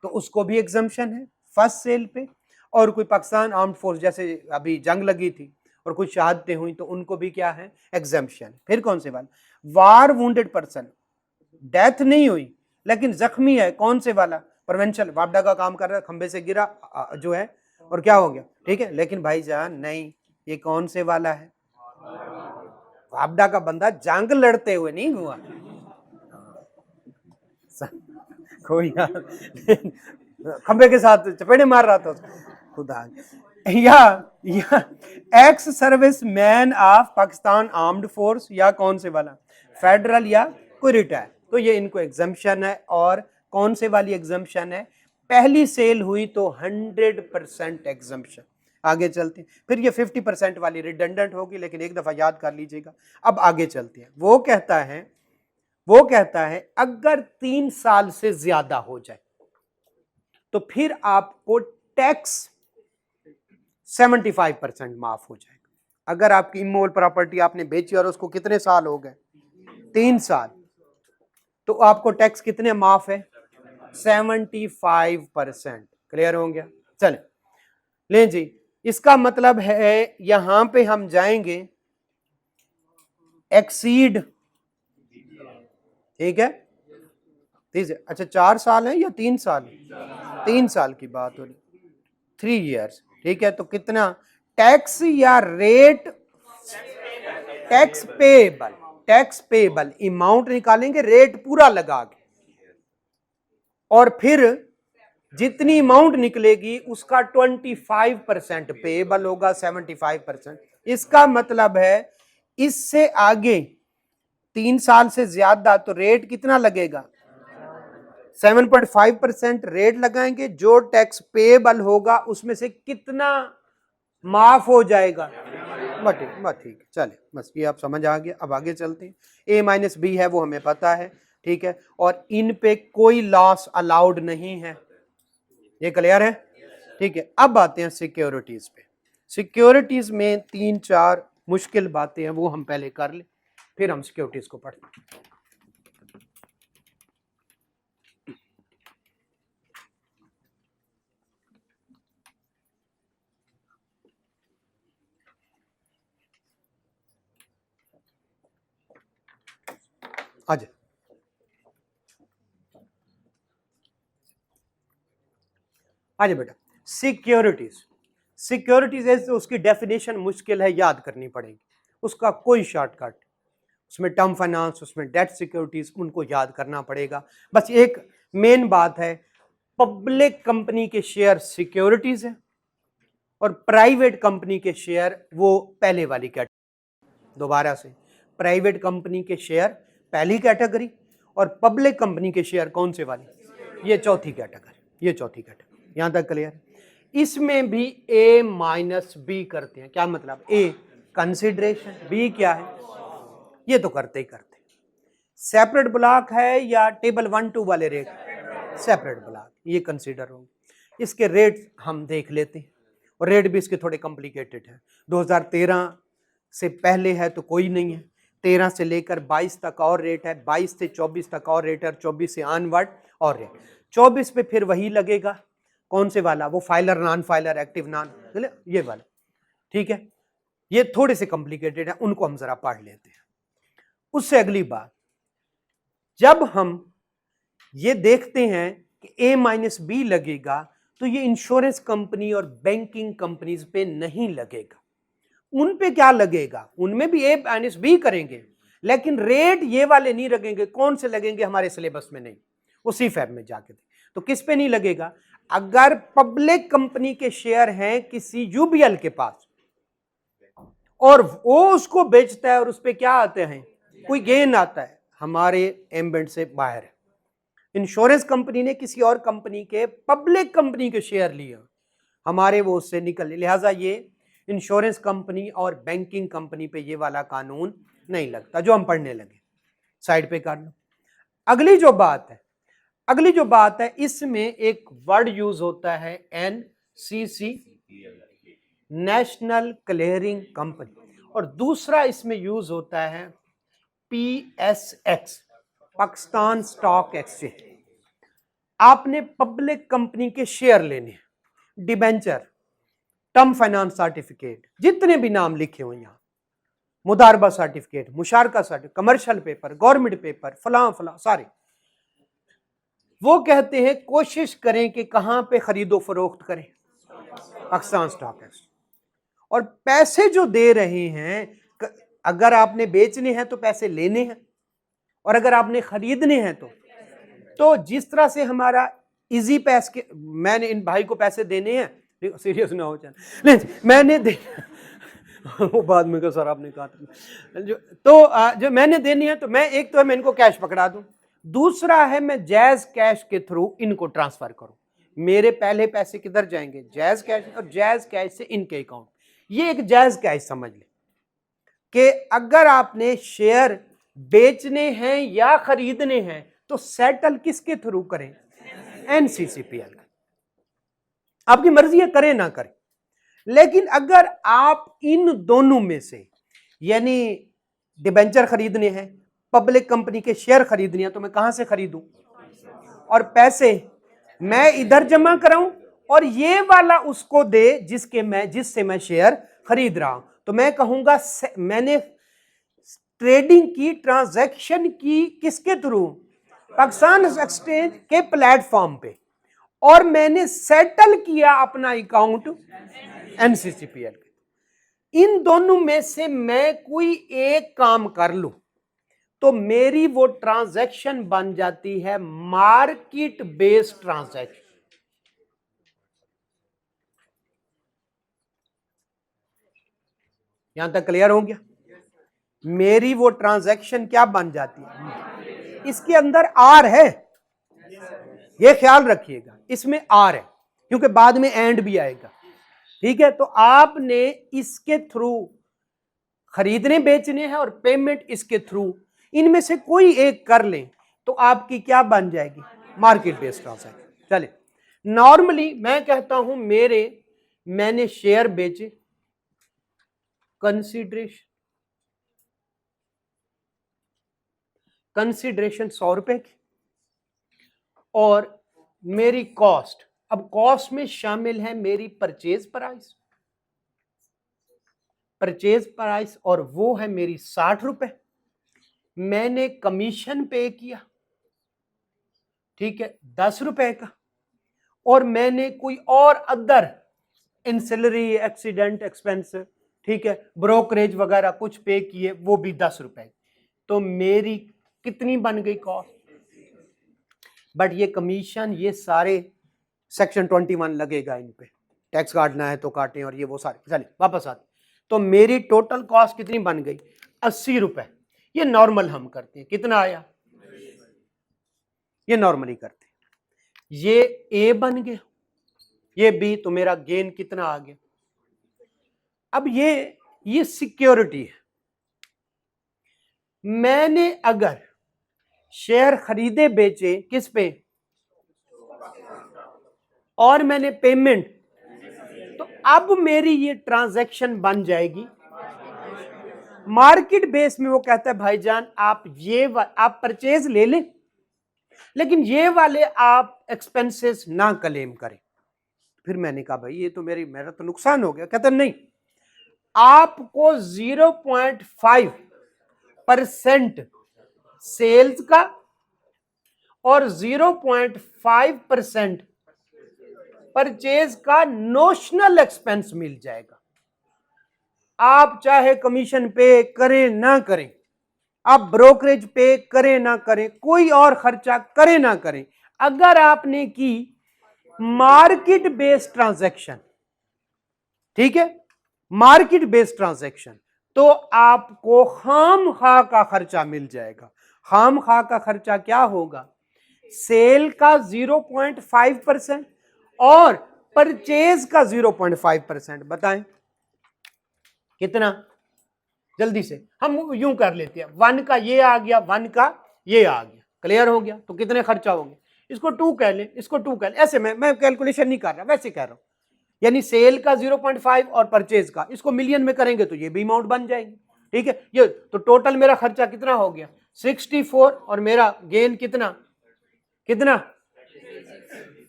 तो उसको भी एग्जम्पशन है फर्स्ट सेल पे। और कोई पाकिस्तान आर्म्ड फोर्स, जैसे अभी जंग लगी थी और कुछ शहादतें हुई, तो उनको भी क्या है? एग्जम्पशन। फिर कौन से वाला? वार वुंडेड पर्सन, डेथ नहीं हुई लेकिन जख्मी है, कौन से वाला? प्रोविंशियल, वापडा का काम कर रहा है, खंबे से गिरा जो है, और क्या हो गया? ठीक है, लेकिन भाईजान नहीं, ये कौन से वाला है? वापडा का बंदा जंग लड़ते हुए नहीं हुआ। कोई यार खंबे के साथ चपेड़े मार रहा था खुदा। या ex service man of Pakistan armed force, या कौन से वाला? फेडरल या कोई रिटायर। तो ये इनको एग्जम्पशन है। और कौन से वाली एग्जम्पशन है? पहली सेल हुई तो 100% एग्जम्पशन। आगे चलते हैं। फिर ये 50% वाली रिडंडेंट होगी, लेकिन एक दफा याद कर लीजिएगा। अब आगे चलते हैं। वो कहता है अगर 3 साल से ज्यादा हो जाए तो फिर आपको टैक्स 75% माफ हो जाएगा। अगर आपकी इमोबल प्रॉपर्टी आपने बेची और उसको कितने साल हो गए? 3 साल, तो आपको टैक्स कितने माफ है? 75%। क्लियर हो गया। चले ले जी, इसका मतलब है यहां पे हम जाएंगे एक्सीड। ठीक है, अच्छा 4 साल है या 3 साल? 3 साल की बात हो रही, 3 years। ठीक है, तो कितना टैक्स या रेट? टैक्स पेबल अमाउंट निकालेंगे, रेट पूरा लगा के, और फिर जितनी अमाउंट निकलेगी उसका 25% पेबल होगा, 75%। इसका मतलब है इससे आगे 3 साल से ज्यादा तो रेट कितना लगेगा? 7.5% रेट लगाएंगे। जो टैक्स पेबल होगा उसमें से कितना माफ हो जाएगा? ठीक, चले, बस ये आप समझ आ गया। अब आगे चलते हैं। A-B है वो हमें पता है। ठीक है, और इन पे कोई लॉस अलाउड नहीं है, ये क्लियर है। ठीक है, अब आते हैं सिक्योरिटीज पे। सिक्योरिटीज में 3-4 मुश्किल बातें हैं, वो हम पहले कर ले, फिर हम सिक्योरिटीज को पढ़ते हैं। आज बेटा, सिक्योरिटीज सिक्योरिटीज है तो उसकी डेफिनेशन मुश्किल है, याद करनी पड़ेगी, उसका कोई शॉर्टकट, उसमें टर्म फाइनेंस, उसमें डेट सिक्योरिटीज, उनको याद करना पड़ेगा। बस एक मेन बात है, पब्लिक कंपनी के शेयर सिक्योरिटीज है और प्राइवेट कंपनी के शेयर वो पहले वाली कैटेगरी। दोबारा से, प्राइवेट कंपनी के शेयर पहली कैटेगरी और पब्लिक कंपनी के शेयर कौन से वाली, ये चौथी कैटेगरी, ये चौथी कैटेगरी। यहां तक क्लियर है। इसमें भी A माइनस बी करते हैं, क्या मतलब, A कंसिडरेशन, B क्या है, ये तो करते ही करते। सेपरेट ब्लॉक है या टेबल 1 2 वाले रेट, सेपरेट ब्लॉक, ये कंसीडर होंगे। इसके रेट हम देख लेते हैं और रेट भी इसके थोड़े कॉम्प्लिकेटेड है। 2013 से पहले है तो कोई नहीं है, 13 से लेकर 22 तक और रेट है, 22 से 24 तक और रेट है, 24 से ऑनवर्ड और रेट। 24 पे फिर वही लगेगा, कौन से वाला, वो filer non filer active non, ये वाला, ठीक है। ये थोड़े से कॉम्प्लिकेटेड है, उनको हम जरा पढ़ लेते हैं। उससे अगली बात, जब हम ये देखते हैं कि A माइनस बी लगेगा तो ये इंश्योरेंस कंपनी और बैंकिंग कंपनीज पे नहीं लगेगा। उन पे क्या लगेगा, उनमें भी A माइनस बी करेंगे, लेकिन रेट ये वाले नहीं लगेंगे। कौन से लगेंगे, हमारे सिलेबस में नहीं, उसी फैब में जाके। तो किस पे नहीं लगेगा, अगर पब्लिक कंपनी के शेयर हैं किसी यूबीएल के पास और वो उसको बेचता है और उस पे क्या आते हैं, कोई गेन आता है, हमारे एम्बेड से बाहर है। इंश्योरेंस कंपनी ने किसी और कंपनी के पब्लिक कंपनी के शेयर लिए, हमारे वो उससे निकल, लिहाजा ये इंश्योरेंस कंपनी और बैंकिंग कंपनी पे ये वाला कानून नहीं लगता, जो हम पढ़ने लगे, साइड पे कर लो। अगली जो बात है, इसमें एक वर्ड यूज होता है एनसीसी, नेशनल क्लियरिंग कंपनी, और दूसरा इसमें यूज होता है पीएसएक्स, पाकिस्तान स्टॉक एक्सचेंज। आपने पब्लिक कंपनी के शेयर लेने हैं, डिबेंचर, टर्म फाइनेंस सर्टिफिकेट, जितने भी नाम लिखे हुए यहां, मुदारबा सर्टिफिकेट, मुशारका certificate, commercial paper, government paper, फलां फलां सारे, वो कहते हैं कोशिश करें कि कहां पे खरीदो फरोख्त करें, पाकिस्तान स्टॉक एक्सचेंज। और पैसे जो दे रहे हैं, अगर आपने बेचने हैं तो पैसे लेने हैं, और अगर आपने खरीदने हैं तो जिस तरह से हमारा इजी पैस के, मैंने इन भाई को पैसे देने हैं, सीरियस ना हो जाए, मैंने दे वो बाद में सर आपने कहा था, जो मैंने देनी है, तो मैं एक तो है मैं इनको कैश पकड़ा दूं, दूसरा है मैं जैज कैश के थ्रू इनको ट्रांसफर करूं। मेरे पहले पैसे किधर जाएंगे, जैज कैश, और जैज कैश से इनके अकाउंट। ये एक जैज कैश समझ ले कि अगर आपने शेयर बेचने हैं या खरीदने हैं तो सेटल किसके थ्रू करें, एनसीसीपीएल। आपकी मर्जी है करें ना करें, लेकिन अगर आप इन दोनों में से, यानी डिबेंचर खरीदने हैं, पब्लिक कंपनी के शेयर खरीदने हैं, तो मैं कहां से खरीदूं, और पैसे मैं इधर जमा कराऊं और ये वाला उसको दे जिससे मैं शेयर खरीद रहा हूं, तो मैं कहूंगा मैंने ट्रेडिंग की, ट्रांजैक्शन की किसके थ्रू, पाकिस्तान एक्सचेंज के प्लेटफॉर्म पे, और मैंने सेटल किया अपना अकाउंट एनसीसीपीएल के। इन दोनों में से मैं कोई एक काम कर लूं तो मेरी वो ट्रांजैक्शन बन जाती है मार्केट बेस्ड ट्रांजैक्शन। यहां तक क्लियर हो गया, मेरी वो ट्रांजैक्शन क्या बन जाती है, इसके अंदर आर है, ये ख्याल रखिएगा, इसमें आर है, क्योंकि बाद में एंड भी आएगा, ठीक है। तो आपने इसके थ्रू खरीदने बेचने हैं और पेमेंट इसके थ्रू, इनमें से कोई एक कर लें तो आपकी क्या बन जाएगी, मार्केट बेस्ड ट्रांजैक्शन। चलिए, नॉर्मली मैं कहता हूं मैंने शेयर बेचे, कंसिडरेशन 100 रुपए की, और मेरी कॉस्ट, अब कॉस्ट में शामिल है मेरी परचेज प्राइस, और वो है मेरी 60 रुपए। मैंने कमीशन पे किया, ठीक है, 10 रुपए का, और मैंने कोई और अदर इंसिलरी एक्सीडेंट एक्सपेंस, ठीक है, ब्रोकरेज वगैरह कुछ पे किए वो भी 10 रुपए, तो मेरी कितनी बन गई कॉस्ट? बट ये कमीशन ये सारे सेक्शन 21 लगेगा, इन पे टैक्स काटना है तो काटें और ये वो सारे। चलिए वापस आते, तो मेरी टोटल कॉस्ट कितनी बन गई? 80 रुपए। ये नॉर्मल हम करते हैं, कितना आया? ये नॉर्मली करते हैं। ये ए बन गया, ये बी, तो मेरा गेन कितना आ गया? अब ये सिक्योरिटी है। मैंने अगर शेयर खरीदे बेचे किस पे, और मैंने पेमेंट, तो अब मेरी ये ट्रांजैक्शन बन जाएगी मार्केट बेस में। वो कहता है भाईजान आप आप परचेज ले लें, लेकिन ये वाले आप एक्सपेंसेस ना क्लेम करें। फिर मैंने कहा भाई ये तो मेरा तो नुकसान हो गया। कहता नहीं, आपको 0.5% सेल्स का और 0.5% परचेज का नोशनल एक्सपेंस मिल जाएगा। आप चाहे कमीशन पे करें ना करें, आप ब्रोकरेज पे करें ना करें, कोई और खर्चा करें ना करें, अगर आपने की मार्केट बेस्ड ट्रांजैक्शन, ठीक है, मार्केट बेस्ड ट्रांजैक्शन, तो आपको खामखा का खर्चा मिल जाएगा। खामखा का खर्चा क्या होगा? सेल का 0.5% और परचेज का 0.5%। बताएं कितना? जल्दी से हम यूं कर लेते हैं, 1 का ये आ गया, 1 का ये आ गया, क्लियर हो गया? तो कितने खर्चा होंगे? इसको 2 कह लें, इसको 2 कह लें। ऐसे मैं कैलकुलेशन नहीं कर रहा, वैसे कह रहा हूं। यानी सेल का 0.5 और परचेज का, इसको मिलियन में करेंगे तो ये भी अमाउंट बन जाएगी, ठीक है। ये तो टोटल मेरा खर्चा कितना हो गया? 64, और मेरा गेन कितना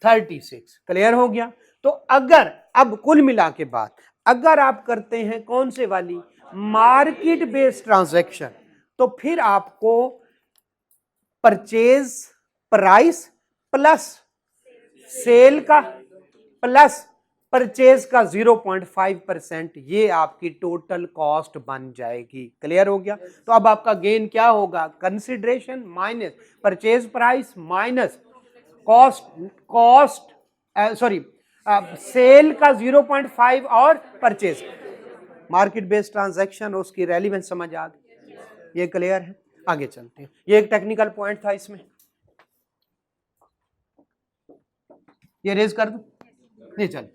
36। क्लियर हो गया? तो अगर अब कुल मिला के बात, अगर आप करते हैं कौन से वाली, मार्केट बेस्ड ट्रांजैक्शन, तो फिर आपको परचेज प्राइस प्लस सेल का प्लस परचेज का 0.5%, ये आपकी टोटल कॉस्ट बन जाएगी। क्लियर हो गया? तो अब आपका गेन क्या होगा? Consideration minus purchase price minus cell का 0.5 और परचेज। मार्केट बेस्ड ट्रांजैक्शन और उसकी रेलिवेंस समझ आ गई? ये क्लियर है? आगे चलते हैं। ये एक टेक्निकल पॉइंट था, इसमें ये रेज कर दूं? नहीं, चल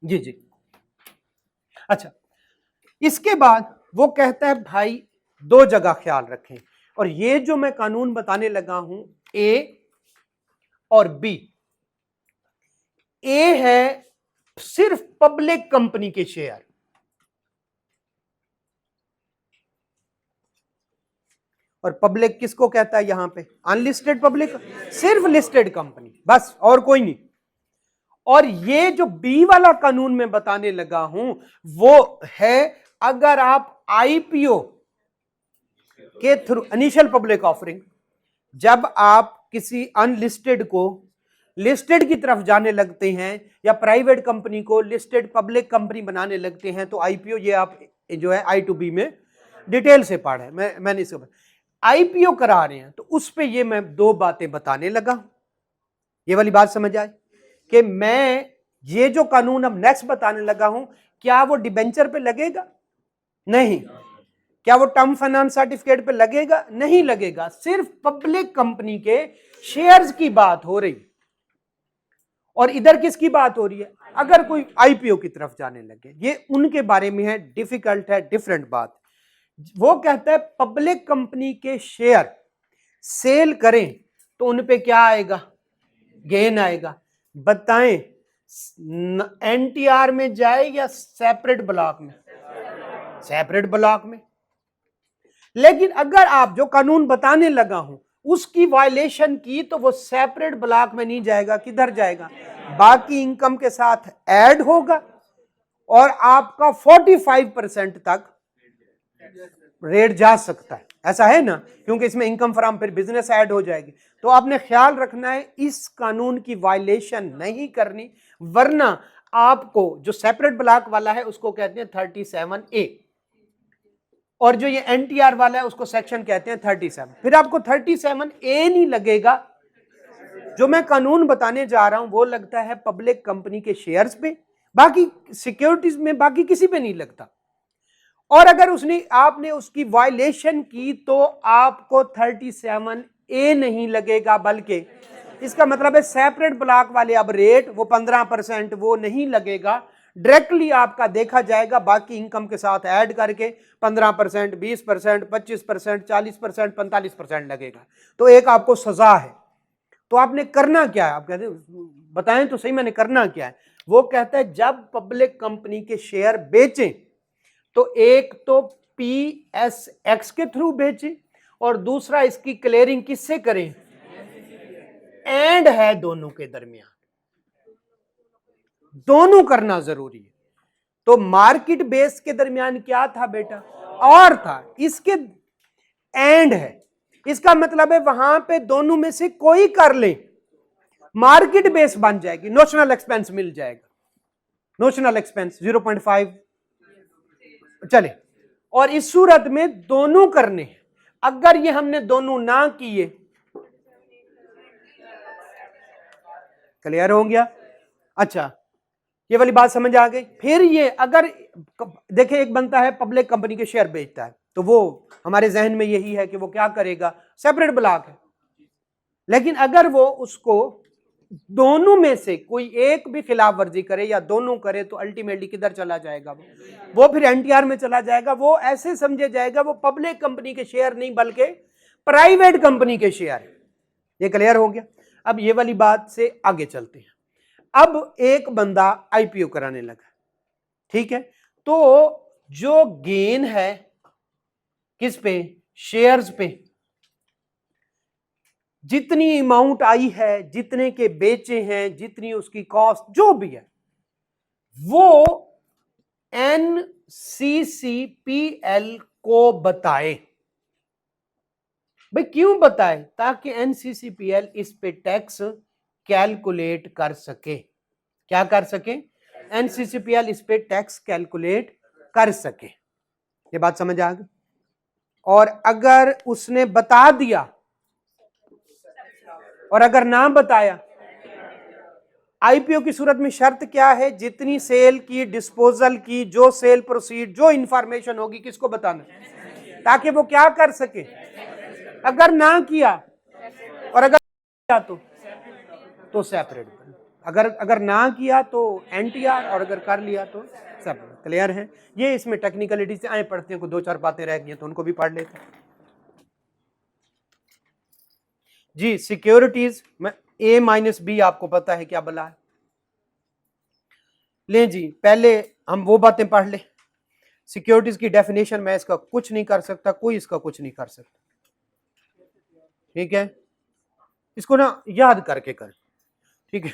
जी जी। अच्छा, इसके बाद वो कहता है भाई 2 जगह ख्याल रखें, और ये जो मैं कानून बताने लगा हूं ए और बी। ए है सिर्फ पब्लिक कंपनी के शेयर, और पब्लिक किसको कहता है यहां पे? अनलिस्टेड पब्लिक, सिर्फ लिस्टेड कंपनी, बस और कोई नहीं। और ये जो बी वाला कानून में बताने लगा हूं वो है अगर आप आईपीओ के थ्रू, इनिशियल पब्लिक ऑफरिंग, जब आप किसी अनलिस्टेड को लिस्टेड की तरफ जाने लगते हैं या प्राइवेट कंपनी को लिस्टेड पब्लिक कंपनी बनाने लगते हैं, तो आईपीओ, ये आप जो है I2B में डिटेल से पढ़े, मैंने इसको आईपीओ करा रहे हैं, तो उस पे ये मैं 2 बातें बताने लगा। ये वाली बात समझ आए कि मैं ये जो कानून अब नेक्स्ट बताने लगा हूं, क्या वो डिबेंचर पे लगेगा? नहीं। क्या वो टर्म फाइनेंस सर्टिफिकेट पे लगेगा? नहीं लगेगा। सिर्फ पब्लिक कंपनी के शेयर्स की बात हो रही, और इधर किसकी बात हो रही है? अगर कोई आईपीओ की तरफ जाने लगे, ये उनके बारे में है, डिफिकल्ट है, डिफरेंट बात। वो कहता है पब्लिक कंपनी के शेयर सेल करें तो उन पे क्या आएगा? गेन आएगा। बताएं एनटीआर में जाए या सेपरेट ब्लॉक में? सेपरेट ब्लॉक में। लेकिन अगर आप जो कानून बताने लगा हूं उसकी वायलेशन की, तो वो सेपरेट ब्लॉक में नहीं जाएगा, किधर जाएगा? बाकी इनकम के साथ ऐड होगा, और आपका 45% तक रेट जा सकता है। ऐसा है ना, क्योंकि इसमें इनकम फ्रॉम फिर बिजनेस ऐड हो जाएगी। तो आपने ख्याल रखना है इस कानून की वायलेशन नहीं करनी, वरना आपको जो सेपरेट ब्लॉक वाला है उसको कहते हैं 37A, और जो ये एनटीआर वाला है उसको सेक्शन कहते हैं 37। फिर आपको 37A नहीं लगेगा। जो मैं कानून बताने जा रहा हूं वो लगता है पब्लिक कंपनी के शेयर्स पे, बाकी सिक्योरिटीज में बाकी किसी पे नहीं लगता। और अगर उसने आपने उसकी वायलेशन की तो आपको 37A नहीं लगेगा, बल्कि इसका मतलब है सेपरेट ब्लॉक वाले अब रेट वो 15% वो नहीं लगेगा, डायरेक्टली आपका देखा जाएगा बाकी इनकम के साथ ऐड करके 15%, 20%, 25%, 40%, 45% लगेगा। तो एक आपको सजा है। तो आपने करना क्या है, आप कहते बताएं तो सही मैंने करना क्या है। वो कहता है जब पब्लिक कंपनी के शेयर बेचें तो एक तो PSX के थ्रू बेचें और दूसरा इसकी क्लियरिंग किससे करें, एंड है दोनों के दरमियान, दोनों करना जरूरी है। तो मार्केट बेस के दरमियान क्या था बेटा, और था, इसके एंड है, इसका मतलब है वहां पे दोनों में से कोई कर ले, मार्केट बेस बन जाएगी, नोशनल एक्सपेंस मिल जाएगा, नोशनल एक्सपेंस 0.5 चले। और इस सूरत में दोनों करने हैं। अगर ये हमने दोनों ना किए, क्लियर हो गया। अच्छा, ये वाली बात समझ आ गई। फिर ये अगर देखें एक बनता है पब्लिक कंपनी के शेयर बेचता है, तो वो हमारे जहन में यही है कि वो क्या करेगा, सेपरेट ब्लॉक है। लेकिन अगर वो उसको दोनों में से कोई एक भी खिलाफ वर्जी करे या दोनों करे तो अल्टीमेटली किधर चला जाएगा, वो फिर एनटीआर में चला जाएगा। वो ऐसे समझे जाएगा वो पब्लिक कंपनी के शेयर नहीं बल्कि प्राइवेट कंपनी के शेयर है। ये क्लियर हो गया। अब ये वाली बात से आगे चलते हैं। अब एक बंदा आईपीओ कराने लगा, ठीक है, तो जो गेन है किस पे, शेयर्स पे, जितनी अमाउंट आई है, जितने के बेचे हैं, जितनी उसकी कॉस्ट जो भी है, वो NCCPL को बताए। भाई क्यों बताए, ताकि NCCPL इस पे टैक्स कैलकुलेट कर सके। क्या कर सके, NCCPL इस पे टैक्स कैलकुलेट कर सके। ये बात समझ आ गई। और अगर उसने बता दिया और अगर ना बताया, आईपीओ की सूरत में शर्त क्या है, जितनी सेल की, डिस्पोजल की, जो सेल प्रोसीड, जो इंफॉर्मेशन होगी किसको बताना, ताकि वो क्या कर सके। अगर ना किया और अगर किया तो सेपरेट, अगर ना किया तो एनटीआर और अगर कर लिया तो सेपरेट। क्लियर है। ये इसमें टेक्निकलिटी से आए पढ़ते हैं, को दो चार बातें रह गई तो उनको भी पढ़ लेते हैं जी। सिक्योरिटीज में A-B आपको पता है क्या बला है। ले जी, पहले हम वो बातें पढ़ ले। सिक्योरिटीज की डेफिनेशन मैं इसका कुछ नहीं कर सकता, कोई इसका कुछ नहीं कर सकता, ठीक है। इसको ना याद करके कर, ठीक है।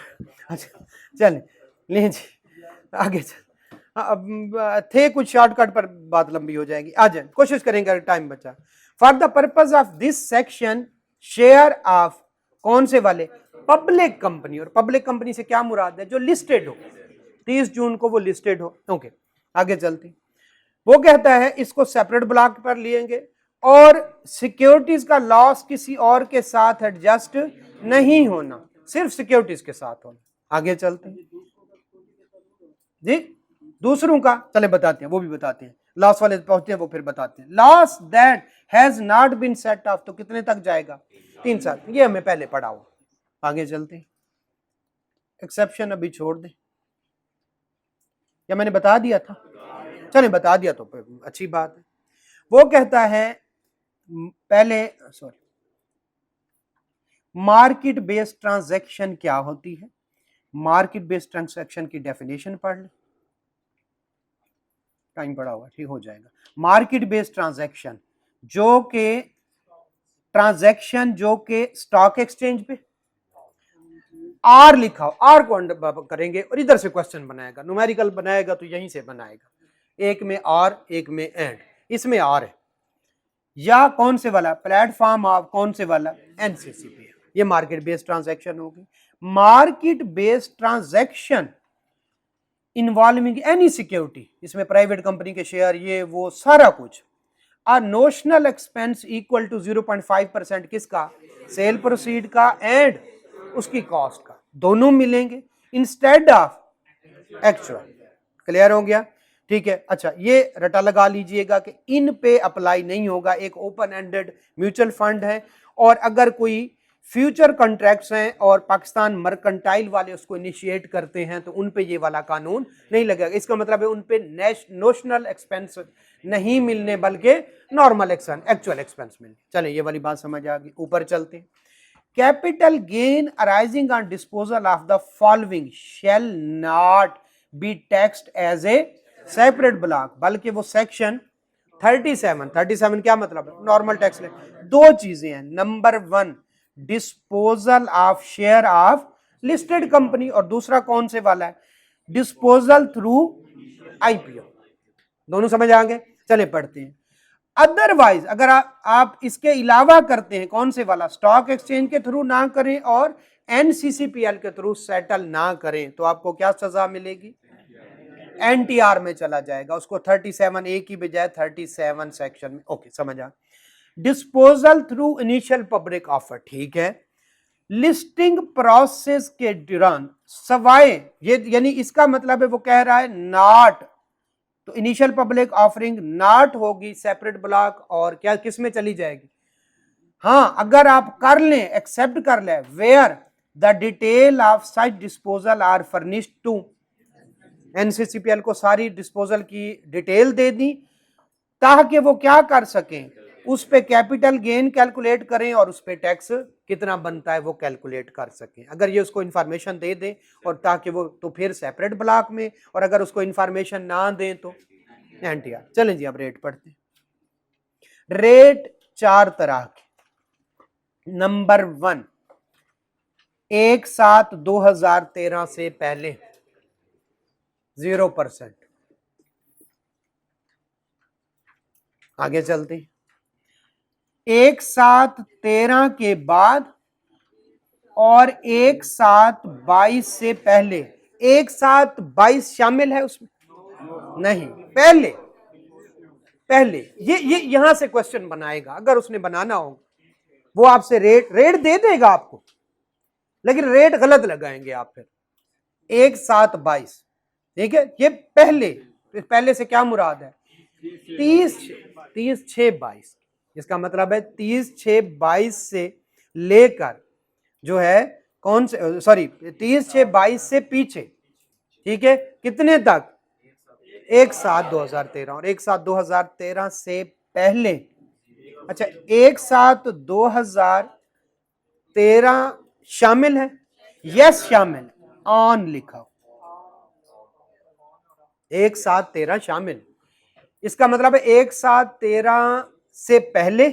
अच्छा चल ले जी आगे चल। अब थे कुछ शॉर्टकट पर बात लंबी हो जाएगी, आ जाए कोशिश करेंगे अगर टाइम बचा। For the purpose of this section share of कौन से वाले, पब्लिक कंपनी। और पब्लिक कंपनी से क्या मुराद है, जो लिस्टेड हो, 30 जून को वो लिस्टेड हो। ओके आगे चलते। वो कहता है इसको सेपरेट ब्लॉक पर लेंगे और सिक्योरिटीज का लॉस किसी और के साथ एडजस्ट नहीं होना, सिर्फ सिक्योरिटीज के साथ होना। आगे चलते हैं जी। दूसरों का चले बताते हैं, वो भी बताते हैं, लॉस वाले पहुंचते हैं वो फिर बताते हैं। Loss that has not been set off, तो कितने तक जाएगा, 3 साल। ये हमें पहले पढ़ा हुआ। आगे चलते हैं। एक्सेप्शन अभी छोड़ दे, या मैंने बता दिया था, चले बता दिया तो अच्छी बात है। वो कहता है पहले, सॉरी, मार्केट बेस्ड ट्रांजैक्शन क्या होती है। मार्केट बेस्ड ट्रांजैक्शन की डेफिनेशन पढ़ ले, टाइम पड़ा हुआ, ठीक हो जाएगा। मार्केट बेस्ड ट्रांजैक्शन जो के स्टॉक एक्सचेंज पे आर लिखा हो, आर को करेंगे और इधर से क्वेश्चन बनाएगा, न्यूमेरिकल बनाएगा तो यहीं से बनाएगा। एक में आर, एक में एंड, इसमें आर है। या कौन से वाला, प्लेटफॉर्म ऑफ कौन से वाला, एनसीसीपी। ये मार्केट बेस्ड ट्रांजैक्शन होगी। Market based transaction involving any security, इसमें प्राइवेट कंपनी के शेयर, ये वो सारा कुछ, आ नोशनल एक्सपेंस इक्वल टू 0.5% किसका, सेल प्रोसीड का एंड उसकी कॉस्ट का, दोनों मिलेंगे इंस्टेड ऑफ एक्चुअल। क्लियर हो गया? ठीक है। अच्छा, ये रटा लगा लीजिएगा कि इन पे अप्लाई नहीं होगा, एक ओपन एंडेड म्यूचुअल फंड है, और अगर कोई फ्यूचर कॉन्ट्रैक्ट्स हैं और पाकिस्तान मर्केंटाइल वाले उसको इनिशिएट करते हैं तो उन पे ये वाला कानून नहीं लगेगा। इसका मतलब है उन पे नोशनल एक्सपेंस नहीं मिलने बल्कि नॉर्मल एक्चुअल एक्सपेंस मिलने। चले, ये वाली बात समझ आ गई। ऊपर चलते हैं। Capital gain arising on disposal of the following shall not be taxed as a separate block, बल्कि वो सेक्शन 37 क्या मतलब है, नॉर्मल टैक्स ले। दो चीजें हैं, number 1 disposal of share of listed company, और दूसरा कौन से वाला है, डिस्पोजल थ्रू आईपीओ। दोनों समझ आ गए? चले पढ़ते हैं। अदरवाइज अगर आप इसके अलावा करते हैं, कौन से वाला, स्टॉक एक्सचेंज के थ्रू ना करें और एनसीसीपीएल के थ्रू सेटल ना करें, तो आपको क्या सजा मिलेगी, एनटीआर में चला जाएगा, उसको 37A की बजाय 37 सेक्शन में। ओके, समझ आ। Disposal through initial public offer, ठीक है, लिस्टिंग प्रोसेस के दौरान सवाए, ये यानी इसका मतलब है वो कह रहा है नॉट, तो इनिशियल पब्लिक ऑफरिंग नॉट होगी सेपरेट ब्लॉक, और क्या किस में चली जाएगी, हाँ अगर आप कर लें, एक्सेप्ट कर लें, where the detail of such disposal are furnished to, NCCPL को सारी डिस्पोजल की डिटेल दे दी ताकि वो क्या कर सकें, उस पे कैपिटल गेन कैलकुलेट करें और उस पे टैक्स कितना बनता है वो कैलकुलेट कर सकें। अगर ये उसको इंफॉर्मेशन दे दें और ताकि वो, तो फिर सेपरेट ब्लॉक में, और अगर उसको इंफॉर्मेशन ना दें तो एनटीआर। चलें जी, अब रेट पढ़ते हैं। रेट 4 तरह के। नंबर 1, 1/7/2013 से पहले 0%। आगे चलते हैं। 1/7/13 के बाद और 1/7/22 से पहले। 1/7/22 शामिल है उसमें? नहीं, पहले ये यहां से क्वेश्चन बनाएगा, अगर उसने बनाना हो वो आपसे रेट दे देगा आपको, लेकिन रेट गलत लगाएंगे आप फिर। 1/7/22, ठीक है, ये पहले से क्या मुराद है, 30/6/22, इसका मतलब है 30/6/22 से लेकर जो है कौन से, सॉरी 30/6/22 से पीछे, ठीक है, कितने तक, 1/7/2013, और 1/7/2013 से पहले। अच्छा, 1/7/2013 शामिल है, यस शामिल, ऑन लिखा, 1/7/13 शामिल। इसका मतलब है 1/7/13 से पहले,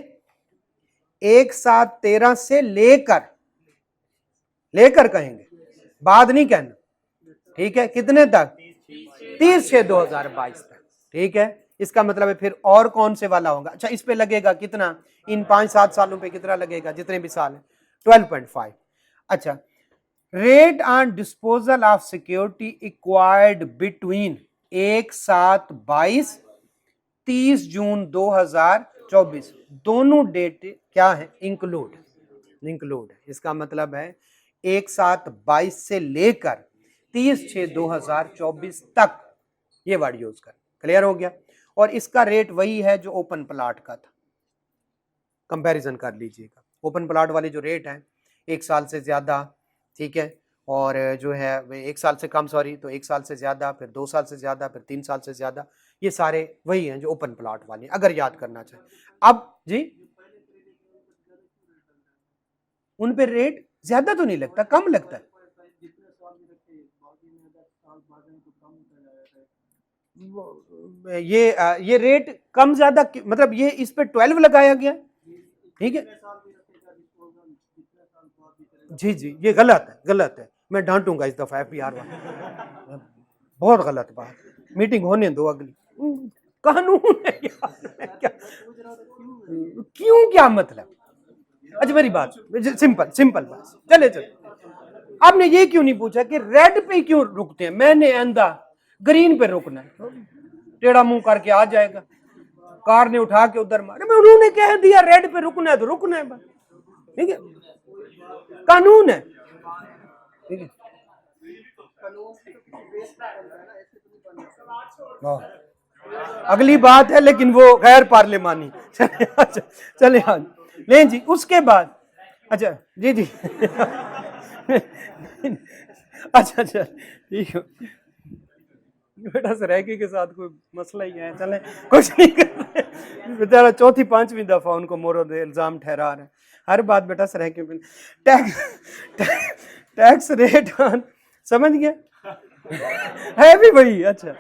1/7/13 से लेकर कहेंगे, बाद नहीं कहना, ठीक है, कितने तक, 30/6/2022 तक, ठीक है। इसका मतलब है फिर और कौन से वाला होगा, अच्छा इस पे लगेगा कितना, इन 5-7 सालों पे कितना लगेगा, जितने भी साल है, 12.5। अच्छा, rate on disposal of security acquired between 1/7/22 30 जून 2024, दोनों डेट क्या है, इंक्लूड है। इसका मतलब है 1/7/22 से लेकर 30/6/2024 तक ये वर्ड यूज कर। क्लियर हो गया? और इसका रेट वही है जो ओपन प्लॉट का था, कंपैरिजन कर लीजिएगा। ओपन प्लॉट वाले जो रेट हैं 1 साल से ज्यादा, ठीक है, और जो है 1 साल से कम, सॉरी, तो 1 साल से ज्यादा, फिर 2 साल से ज्यादा, फिर 3 साल से ज्यादा, ये सारे वही हैं जो ओपन प्लॉट वाले, अगर याद करना चाहें। अब जी, उन पे रेट ज्यादा तो नहीं लगता, कम लगता है, ये रेट कम ज्यादा मतलब ये इस पे 12 लगाया गया, ठीक है जी, ये गलत है, मैं डांटूंगा इस दफा एफबीआर वाला, बहुत गलत बात, मीटिंग होने दो अगली, कानून है यार, क्या क्यों, क्या मतलब। अच्छा मेरी बात सिंपल बात, चले आपने ये क्यों नहीं पूछा कि रेड पे क्यों रुकते हैं, मैंने आंदा ग्रीन पे रुकना है, टेढ़ा मुंह करके आ जाएगा, कार ने उठा के उधर मारे, उन्होंने कह दिया रेड पे रुकना है तो रुकना है बस, ठीक है, कानून है, ठीक है। अगली बात है लेकिन वो गैर पार्लिमानी। चले अच्छा, चले आज लें जी। उसके बाद अच्छा जी जी अच्छा अच्छा ठीक है बेटा, सरायकी के साथ कोई मसला ही है, चले कुछ नहीं करते। बेचारा चौथी पांचवी दफा उनको मोरद इल्जाम ठहरा रहे हैं हर बात बेटा सरायकी में। टैक्स रेट ऑन, समझ गए है भी वही। अच्छा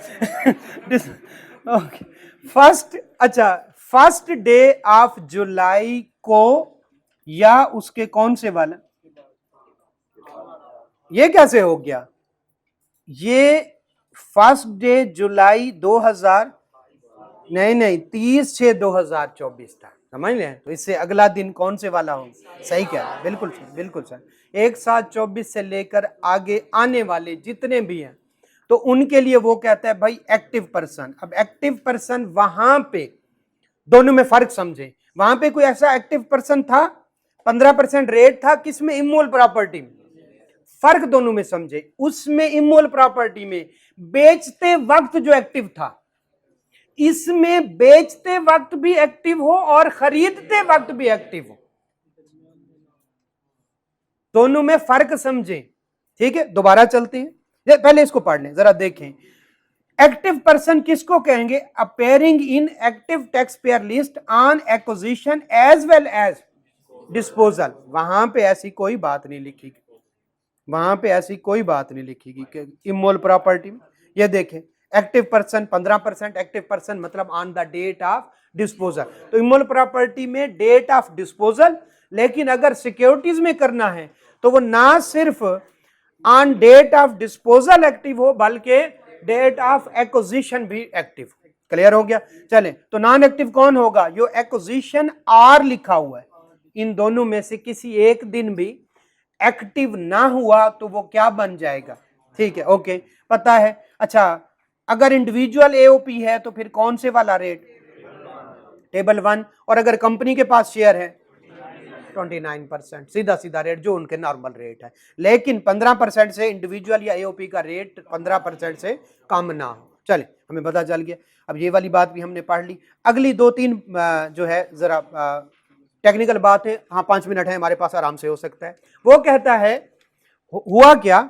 ओके, फर्स्ट, अच्छा फर्स्ट डे ऑफ जुलाई को या उसके कौन से वाला, ये कैसे हो गया, ये फर्स्ट डे जुलाई 2000 नहीं 30/6/2024 था, समझ लें। तो इससे अगला दिन कौन से वाला हो, सही क्या है, बिल्कुल सही, बिल्कुल सही। 1/7/24 से लेकर आगे आने वाले जितने भी हैं तो उनके लिए वो कहता है भाई एक्टिव पर्सन। अब एक्टिव पर्सन वहां पे दोनों में फर्क समझे, वहां पे कोई ऐसा एक्टिव पर्सन था 15% रेट था, किसमें, इमोल प्रॉपर्टी में, फर्क दोनों में समझे। उसमें इमोल प्रॉपर्टी में बेचते वक्त जो एक्टिव था, इसमें बेचते वक्त भी एक्टिव हो और खरीदते वक्त भी एक्टिव हो, दोनों में फर्क समझे, ठीक है। दोबारा चलते हैं, पहले इसको पढ़ लें जरा, देखें। एक्टिव पर्सन किसको कहेंगे, appearing in active tax payer list on acquisition as well as disposal. वहां पे ऐसी कोई बात नहीं लिखी, वहां पे ऐसी कोई बात नहीं लिखी कि इमोल प्रॉपर्टी में। ये देखें, एक्टिव पर्सन 15%, एक्टिव पर्सन मतलब on the date of disposal. तो इमोल प्रॉपर्टी में डेट ऑफ डिस्पोजल, लेकिन अगर सिक्योरिटीज में करना है तो वो ना सिर्फ on date of disposal active हो बल्कि डेट ऑफ एक्विजिशन भी एक्टिव। क्लियर हो गया। चलें, तो नॉन एक्टिव कौन होगा, जो एक्विजिशन आर लिखा हुआ है, इन दोनों में से किसी एक दिन भी एक्टिव ना हुआ तो वो क्या बन जाएगा, ठीक है, ओके, पता है। अच्छा, अगर इंडिविजुअल एओपी है तो फिर कौन से वाला रेट, टेबल 1, और अगर कंपनी के पास शेयर है 29%, सीधा सीधा रेट जो उनके नॉर्मल रेट है। लेकिन 15% से इंडिविजुअल या एओपी का रेट 15% से कम ना हो। चले, हमें पता चल गया। अब ये वाली बात भी हमने पढ़ ली। अगली 2-3 जो है जरा टेक्निकल बात है, हाँ 5 मिनट है हमारे पास, आराम से हो सकता है। वो कहता है हुआ क्या,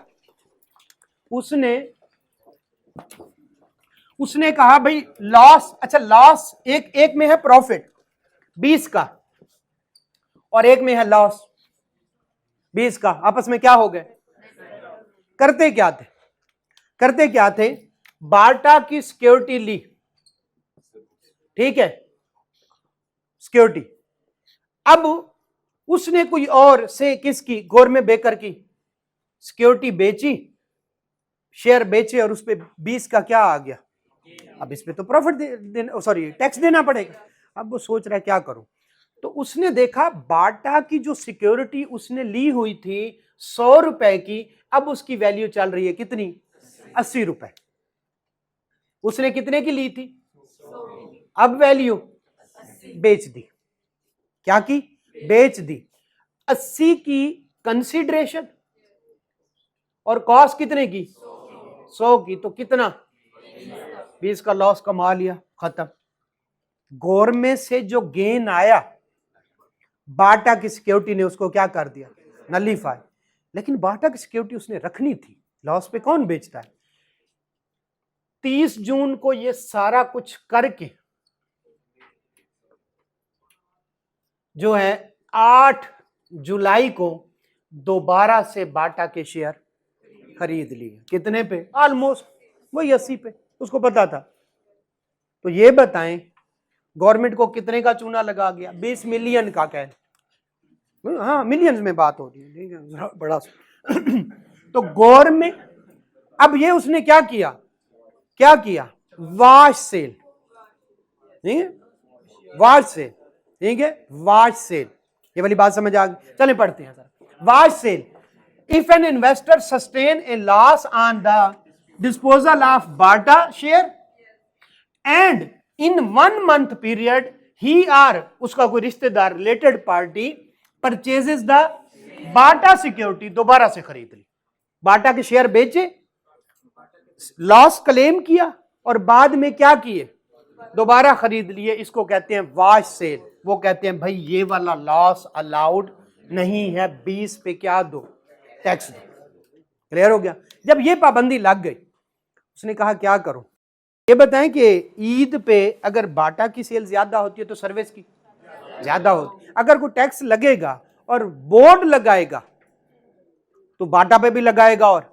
उसने कहा भाई लॉस, अच्छा लॉस एक में है प्रॉफिट 20 का और एक में है लॉस 20 का, आपस में क्या हो गए, करते क्या थे, बाटा की सिक्योरिटी ली, ठीक है, सिक्योरिटी। अब उसने कोई और से किसकी, गवर्नमेंट बेकर की सिक्योरिटी बेची, शेयर बेचे और उस पे 20 का क्या आ गया, अब इस पे तो प्रॉफिट सॉरी टैक्स देना पड़ेगा। अब वो सोच रहा है क्या करूं, तो उसने देखा बाटा की जो सिक्योरिटी उसने ली हुई थी 100 रुपए की, अब उसकी वैल्यू चल रही है कितनी, 80 रुपए। उसने कितने की ली थी, अब वैल्यू बेच दी, क्या की, बेच दी 80 की कंसीडरेशन और कॉस्ट कितने की, 100 की, तो कितना 20 का लॉस कमा लिया, खत्म। गवर्नमेंट से जो गेन आया बाटा की सिक्योरिटी ने उसको क्या कर दिया, नलीफाई। लेकिन बाटा की सिक्योरिटी उसने रखनी थी, लॉस पे कौन बेचता है। 30 जून को ये सारा कुछ करके जो है 8 जुलाई को दोबारा से बाटा के शेयर खरीद लिए, कितने पे, ऑलमोस्ट वही 80 पे, उसको पता था। तो ये बताएं गवर्नमेंट को कितने का चूना लगा गया, 20 मिलियन का, कह हाँ मिलियंस में बात होती है, ठीक है, बड़ा तो गवर्नमेंट, अब ये उसने क्या किया, वाश सेल, ठीक है, वाश सेल, ठीक है, वाश सेल, ये वाली बात समझ आ गई। चलें पढ़ते हैं sir. Wash sale, if an investor sustain a loss on the disposal of Bata share and in 1 month period he or उसका कोई रिश्तेदार related party purchases the Bata security, दोबारा से खरीद ली, बाटा के शेयर बेचे, लॉस क्लेम किया और बाद में क्या किए, दोबारा खरीद लिए, इसको कहते हैं वाश सेल। वो कहते हैं भाई ये वाला लॉस अलाउड नहीं है, 20 पे क्या दो, टैक्स दो। क्लियर हो गया। जब ये पाबंदी लग गई, उसने कहा क्या करूं, ये बताएं कि ईद पे अगर बाटा की सेल ज्यादा होती है तो सर्विस की ज्यादा होती है, अगर कोई टैक्स लगेगा और बोर्ड लगाएगा तो बाटा पे भी लगाएगा, और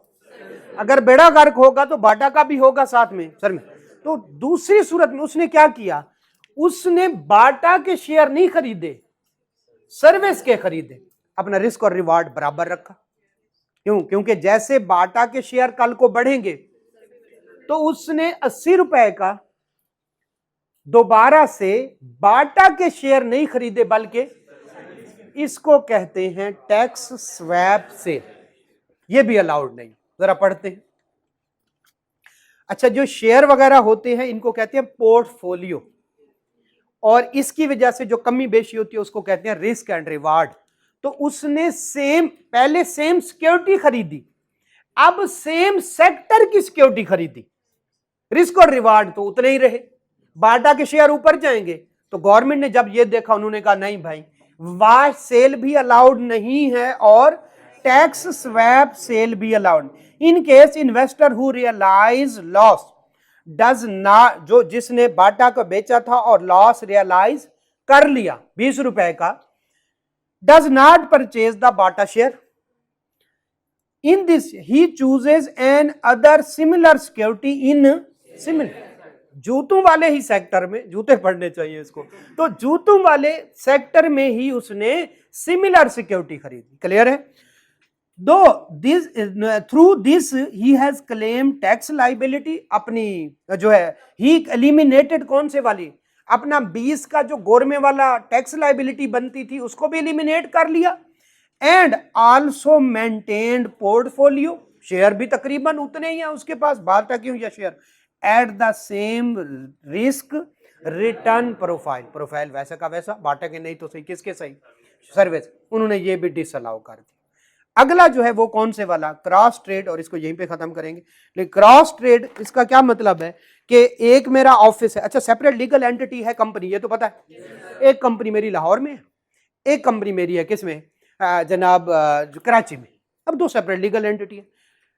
अगर बेड़ा गर्क होगा तो बाटा का भी होगा साथ में सर में। तो दूसरी सूरत में उसने क्या किया, उसने बाटा के शेयर नहीं खरीदे, सर्विस के खरीदे, अपना रिस्क और रिवार्ड बराबर रखा। क्यों? क्योंकि जैसे बाटा के शेयर कल को बढ़ेंगे तो उसने 80 रुपए का दोबारा से बाटा के शेयर नहीं खरीदे, बल्कि इसको कहते हैं टैक्स स्वैप से। ये भी अलाउड नहीं। जरा पढ़ते हैं। अच्छा, जो शेयर वगैरह होते हैं इनको कहते हैं पोर्टफोलियो, और इसकी वजह से जो कमी बेशी होती है उसको कहते हैं रिस्क एंड रिवार्ड। तो उसने पहले सेम सिक्योरिटी खरीदी, अब सेम सेक्टर की सिक्योरिटी खरीदी, रिस्क और रिवार्ड तो उतने ही रहे। बाटा के शेयर ऊपर जाएंगे तो गवर्नमेंट ने जब ये देखा, उन्होंने कहा नहीं भाई, वाश सेल भी अलाउड नहीं है और टैक्स स्वैप सेल भी allowed. In case investor who realise loss does not, जो जिसने बाटा को बेचा था और लॉस रियलाइज कर लिया 20 रुपए का, does not purchase the Bata share, in this he chooses another similar security in similar. जूतों वाले ही सेक्टर में, जूते पढ़ने चाहिए इसको, तो जूतों वाले सेक्टर में ही उसने सिमिलर सिक्योरिटी खरीदी। क्लियर है। दो this through this he has claim tax liability, अपनी जो है ही एलिमिनेटेड, कौन से वाली, अपना 20 का जो गोरमे वाला टैक्स लाइबिलिटी बनती थी उसको भी एलिमिनेट कर लिया, and also maintained portfolio, share भी तकरीबन उतने ही हैं उसके पास, बाटा क्यों या share, at the same risk return profile, profile वैसा का वैसा, बाटा के नहीं तो सही, किसके सही, सर्विस। उन्होंने ये भी डिसअलाउ कर दिया। अगला जो है वो कौन से वाला, क्रॉस ट्रेड, और इसको यहीं पे खत्म करेंगे। लेकिन क्रॉस ट्रेड इसका क्या मतलब है कि एक मेरा ऑफिस है, अच्छा सेपरेट लीगल एंटिटी है कंपनी, ये तो पता है, एक कंपनी मेरी लाहौर में है, एक कंपनी मेरी है किसमें, जनाब कराची में। अब दो सेपरेट लीगल एंटिटी है।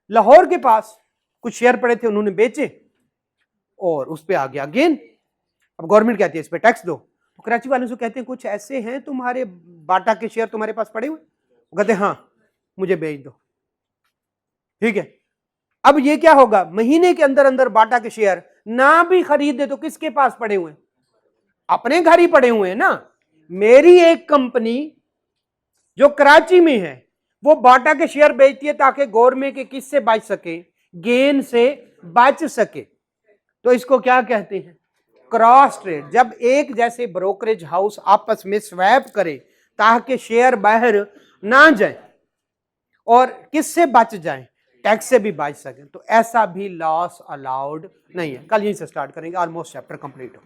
लाहौर के पास कुछ शेयर पड़े थे, उन्होंने बेचे और उस पर आ गया गेन। अब गवर्नमेंट कहती है इस पर टैक्स दो, तो कराची वालों से कहते हैं कुछ ऐसे हैं तुम्हारे बाटा के शेयर तुम्हारे पास पड़े हुए, कहते हैं हाँ मुझे बेच दो, ठीक है। अब ये क्या होगा, महीने के अंदर अंदर बाटा के शेयर ना भी खरीदे तो किसके पास पड़े हुए, अपने घर ही पड़े हुए हैं ना। मेरी एक कंपनी जो कराची में है वो बाटा के शेयर बेचती है ताकि गवर्नमेंट के किससे बच सके, गेन से बच सके। तो इसको क्या कहते हैं, क्रॉस ट्रेड। जब एक जैसे ब्रोकरेज हाउस आपस में स्वैप करे ताकि शेयर बाहर ना जाए और किससे बच जाए, टैक्स से भी बच सके, तो ऐसा भी लॉस अलाउड नहीं है। कल यहीं से स्टार्ट करेंगे, ऑलमोस्ट चैप्टर कंप्लीट हो।